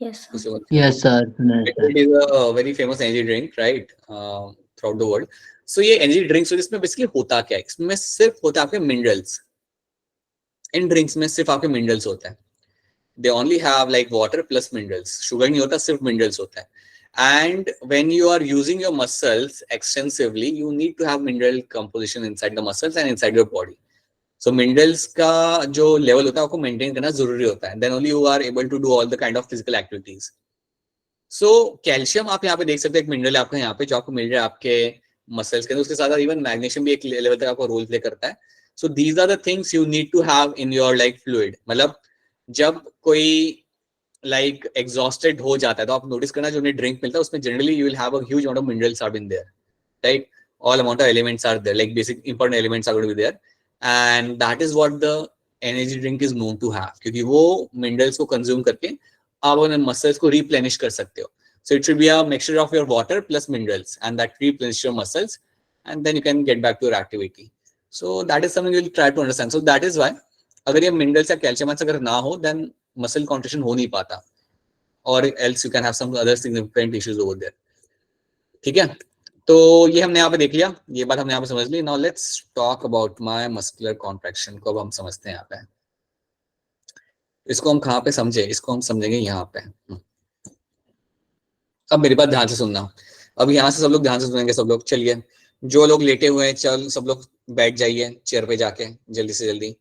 Yes, sir. Yes sir, सुना है sir. It is a very famous energy drink, right? Throughout the world. So ये energy drinks, so इसमें basically होता क्या है? इसमें सिर्फ होता है आपके minerals. इन ड्रिंक्स में सिर्फ आपके मिनरल्स होता है। They only have like water plus minerals. Sugar नहीं होता, सिर्फ minerals होता है। And when you are using your muscles extensively, you need to have mineral composition inside the muscles and inside your body. So minerals का जो level होता है आपको maintain करना जरूरी होता है। Then only you are able to do all the kind of physical activities. So calcium आप यहाँ पे देख सकते हैं, एक मिनरल आपका यहाँ पे जो आपको मिल रहा है आपके मसल्स के अंदर, उसके साथ इवन मैग्नीशियम भी एक लेवल तक आपको रोल प्ले करता है। So these are the things you need to have in your like fluid. मतलब जब कोई like exhausted हो जाता है तो आप नोटिस करना, जो उन्हें ड्रिंक मिलता है उसमें generally you will have a huge amount of minerals are in there, right? All amount of elements are there, like basic important elements are going to be there, and that is what the energy drink is known to have, क्योंकि वो minerals को consume करके आप अपने muscles को replenish कर सकते हो। So it should be a mixture of your water plus minerals, and that replenish your muscles, and then you can get back to your activity. So that is something you will try to understand. So that is why अगर ये minerals या calcium अगर ना हो, then मसल कॉन्ट्रैक्शन हो नहीं पाता, और else you can have some other significant issues over there. ठीक है, तो ये हमने यहाँ पे देख लिया, ये बात हमने यहाँ पे समझ ली। Now let's talk about my muscular contraction को। अब हम समझते हैं यहाँ पे, इसको हम कहाँ पे समझे, इसको हम समझेंगे यहाँ पे। अब मेरी बात ध्यान से सुनना, अब यहाँ से सब लोग ध्यान से सुनेंगे सब लोग। चलिए, जो लोग लेटे हुए हैं चल सब लोग बैठ जाइए चेयर पे जाके जल्दी से जल्दी।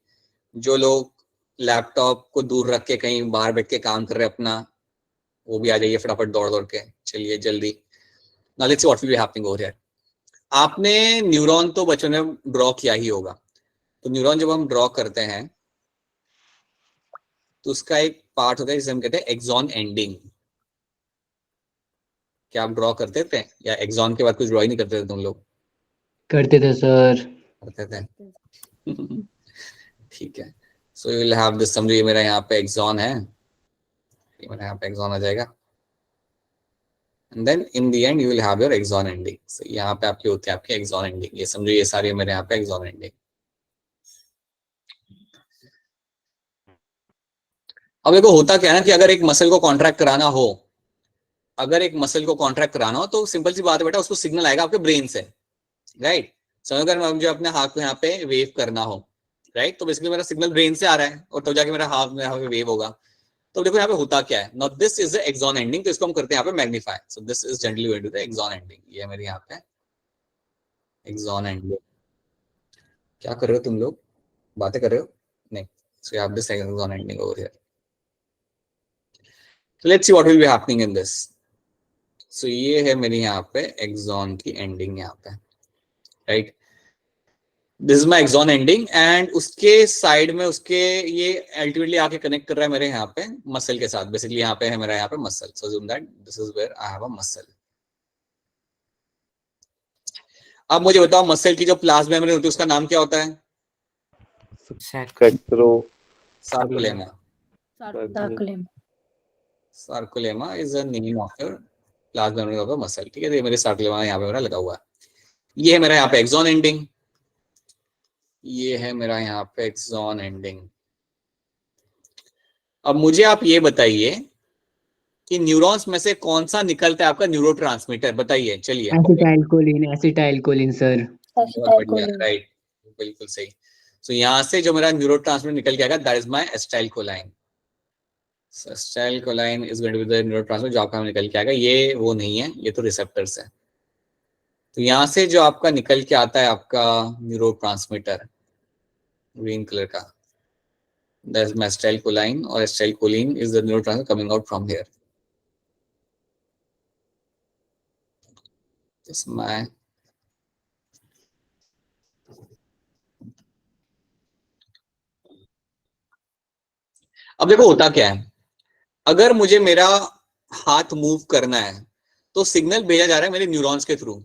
जो लोग लैपटॉप को दूर रख के कहीं बाहर बैठ के काम कर रहे हैं अपना, वो भी आ जाइए फटाफट दौड़ दौड़ के। चलिए जल्दी। Now let's see what will be happening over here. आपने न्यूरॉन तो बचपन में ड्रॉ किया ही होगा। तो न्यूरॉन जब हम ड्रॉ करते हैं तो उसका एक पार्ट होता है जिसे हम कहते हैं एक्सॉन एंडिंग। क्या आप ड्रॉ करते थे, या एक्सॉन के बाद कुछ ड्रॉ ही नहीं करते थे तुम लोग? करते थे सर। करते थे। ठीक है, सो यू विल हैव दिस, समझिए मेरा यहाँ पे एक्सॉन है, मेरा यहाँ पे एक्सॉन आ जाएगा, and then in the end you will have your axon ending. So यहाँ पे आपके होते हैं आपके axon ending, ये समझो, ये सारी मेरे यहाँ पे axon ending। अब देखो होता क्या है ना कि अगर एक मसल को कॉन्ट्रैक्ट कराना हो, अगर एक मसल को कॉन्ट्रैक्ट कराना हो तो सिंपल सी बात है बेटा, उसको सिग्नल आएगा आपके ब्रेन से, राइट? समझो अगर मुझे अपने हाथ को यहाँ पे वेव करना हो, राइट, तो बेसिकली मेरा सिग्नल ब्रेन से आ रहा है और तब जाके मेरा हाथ में यहाँ पे वेव होगा। तो देखो यहाँ पे होता क्या है, now this is the axon ending, तो इसको हम करते हैं यहाँ पे magnify. So this is generally going to the axon ending. ये मेरे यहाँ पे एक्सॉन एंडिंग। क्या कर रहे हो तुम लोग, बातें कर रहे हो? नहीं। So you have this axon ending over here. So let's see what will be happening in this. So ये है मेरी यहाँ पे एक्सॉन की एंडिंग यहाँ पे, right. This is my axon ending and उसके साइड में उसके ये अल्टीमेटली आके कनेक्ट कर रहा है मेरे यहाँ पे मसल के साथ. बेसिकली यहाँ पे है मेरा यहाँ पे muscle. So assume that this is where I have a muscle. अब मुझे बताओ मसल की जो प्लाज्मा मेमोरी होती है उसका नाम क्या होता है? Sarcolemma. Sarcolemma is a name of your plasma memory of a muscle. ठीक है, ये मेरे सार्कोलेमा यहाँ पे मेरा लगा हुआ है. ये है मेरा यहाँ पे एक्सॉन एंडिंग. ये है मेरा यहाँ पे एक्सॉन एंडिंग. अब मुझे आप ये बताइए कि न्यूरॉन्स में से कौन सा निकलता है आपका न्यूरोट्रांसमीटर? बताइए, चलिए. Acetylcholine sir. राइट, बिल्कुल सही. सो यहाँ से जो मेरा न्यूरोट्रांसमीटर निकल के आएगा that is my acetylcholine. Acetylcholine is going to be the neurotransmitter जो आपका निकल के आएगा. ये वो नहीं है, ये तो रिसेप्टर्स है. तो यहाँ से जो आपका निकल के आता है आपका न्यूरोट्रांसमीटर ग्रीन कलर का, that is my acetylcholine or acetylcholine is the neurotransmitter coming out from here. This is my अब देखो होता क्या है, अगर मुझे मेरा हाथ मूव करना है तो सिग्नल भेजा जा रहा है मेरे न्यूरॉन्स के थ्रू,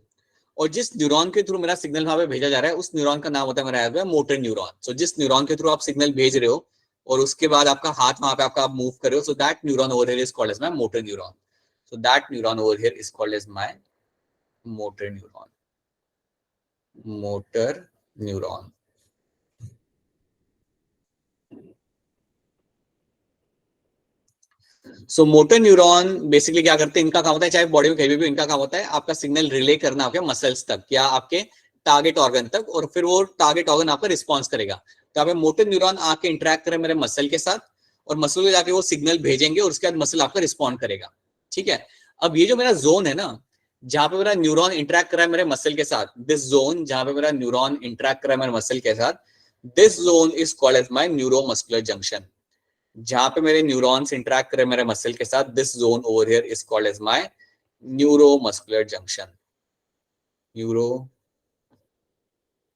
और जिस न्यूरॉन के थ्रू मेरा सिग्नल वहां पे भेजा जा रहा है उस न्यूरॉन का नाम होता है मेरा मोटर न्यूरॉन. सो जिस न्यूरॉन के थ्रू आप सिग्नल भेज रहे हो और उसके बाद आपका हाथ वहां पे आपका आप मूव कर रहे हो, so that neuron over here is called as my motor neuron. So that neuron over here is called as my motor neuron. Motor neuron. So motor neuron basically क्या करते हैं, इनका काम होता है, चाहे बॉडी में कहीं भी इनका काम होता है आपका सिग्नल रिले करना आपके मसल्स तक या आपके टारगेट ऑर्गन तक, और फिर वो टारगेट ऑर्गन आपका रिस्पॉन्स करेगा. तो आपके मोटर न्यूरॉन आके इंटरेक्ट करे मेरे मसल के साथ और मसल को जाके वो सिग्नल भेजेंगे और उसके बाद मसल आपका रिस्पॉन्ड करेगा. ठीक है. अब ये जो मेरा जोन है ना जहां पे मेरा न्यूरॉन इंटरेक्ट कर रहा है मेरे मसल के साथ, दिस जोन जहां पे मेरा न्यूरॉन इंटरेक्ट कर रहा है मेरे मसल के साथ, this zone is called as my neuromuscular junction. जहां पे मेरे न्यूरॉन्स इंटरेक्ट करे मेरे मसल के साथ, this zone over here is called as my neuromuscular junction.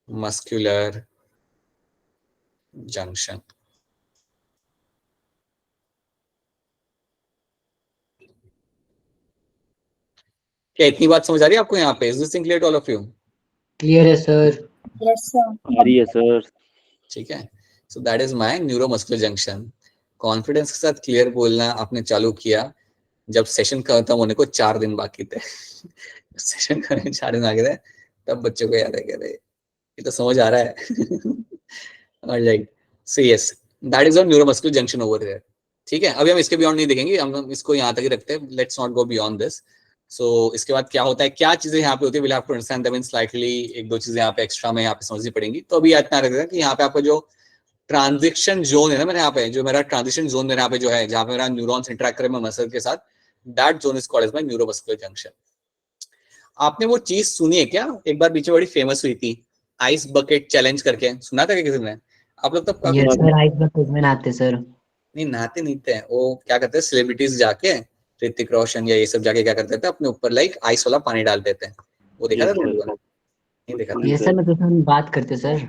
Neuromuscular junction. क्या इतनी बात समझ आ रही है आपको यहाँ पे? Is this thing clear to all of you? Clear है sir. Yes, sir. yes sir. ठीक है. So that is my neuromuscular junction. Confidence के साथ क्लियर बोलना आपने चालू किया जब सेशन खत्म होने को 4 दिन बाकी थे. सेशन करने 4 दिन बाकी थे तब बच्चों को याद है कि अरे ये तो समझ आ रहा है. Alright. So yes, that is on neuromuscular junction over here. ठीक है. अभी हम इसके बियॉन्ड नहीं देखेंगे, हम इसको यहाँ तक ही रखते हैं. Let's not go beyond this. So इसके बाद क्या होता है, क्या चीजें यहाँ पे होती है, will have to understand them in slightly. एक दो चीजें यहाँ पे एक्स्ट्रा में यहाँ पे समझनी पड़ेंगी. तो अभी इतना रखते हैं कि यहाँ पे आपका जो ट्रांजिशन जोन है ना मेरे यहाँ पे, जो मेरा ट्रांजिशन जोन मेरे यहाँ पे जो है जहाँ पे मेरा न्यूरॉन्स इंटरेक्ट करे मसल के साथ, that zone is called as my neuromuscular junction. आपने वो चीज सुनी है क्या, एक बार पीछे बड़ी फेमस हुई थी, आइस बकेट चैलेंज करके? सुना था क्या किसी ने? आप लोग तो यस सर, आइस बकेट में नहाते सर. नहीं नहाते नहीं थे. वो क्या करते हैं सेलिब्रिटीज जाके, ऋतिक रोशन या ये सब जाके क्या करते थे, अपने ऊपर लाइक आइस वाला पानी डालते थे. वो देखा था तुम लोगों ने? नहीं देखा था? ये सर मैं तो बात करते सर.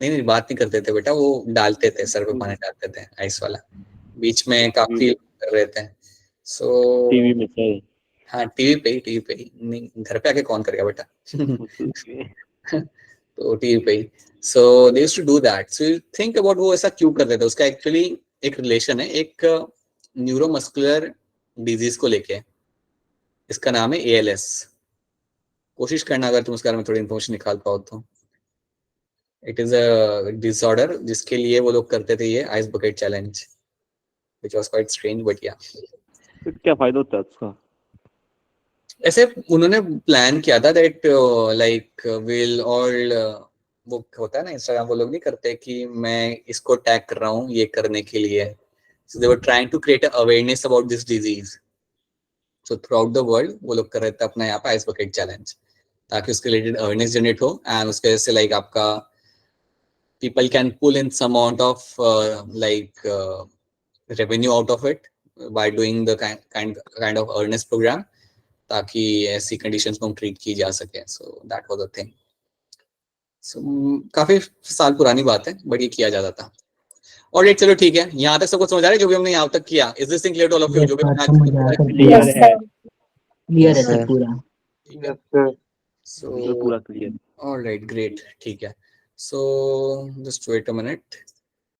नहीं बात नहीं करते थे बेटा, वो डालते थे, सर पे पानी डालते थे आइस वाला. बीच में काफी कर रहे थे. सो टीवी में सर. हाँ टीवी पे ही. नहीं घर पे आके कौन करेगा बेटा. तो टीवी पे ही. So they used to do that. So you think about वो ऐसा क्यों करते थे. उसका एक्चुअली एक रिलेशन है एक न्यूरोमस्कुलर डिजीज को लेके. इसका नाम है ALS. कोशिश करना अगर तुम उसके बारे में थोड़ी इन्फॉर्मेशन निकाल पाओ तो. इट इज अ डिसऑर्डर जिसके लिए वो लोग करते थे ये ice bucket challenge, which was quite strange but या. तो क्या फायदा होता है उसका? ऐसे उन्होंने प्लान किया था दैट लाइक विल ऑल वो होता है ना इंस्टाग्राम, वो लोग नहीं करते कि मैं इसको टैग कर रहा हूँ ये करने के लिए. So they were trying to create an awareness about this disease. So throughout the world वो लोग कर रहे थे अपना यहाँ पे आइस बकेट चैलेंज, ताकि उसके रिलेटेड अवेयरनेस जनरेट हो एंड उसके वजह से लाइक आपका people can pull in some amount of like revenue out of it. by doing the kind of earnest program, ताकि ऐसी कंडीशंस को हम ट्रीट की जा सके. So that was the thing. So काफी साल पुरानी बात है, बट ये किया जाता था. और एक चलो ठीक है, यहाँ तक सबको समझ आ रहा है जो भी हमने यहाँ तक किया. Is this thing clear to all of you? जो भी हमने आज तक किया है? क्लियर Yes, है sir. क्लियर है Yes, सर sir. पूरा. ठीक है. सर So पूरा क्लियर. all right, great. ठीक है. So just wait a minute.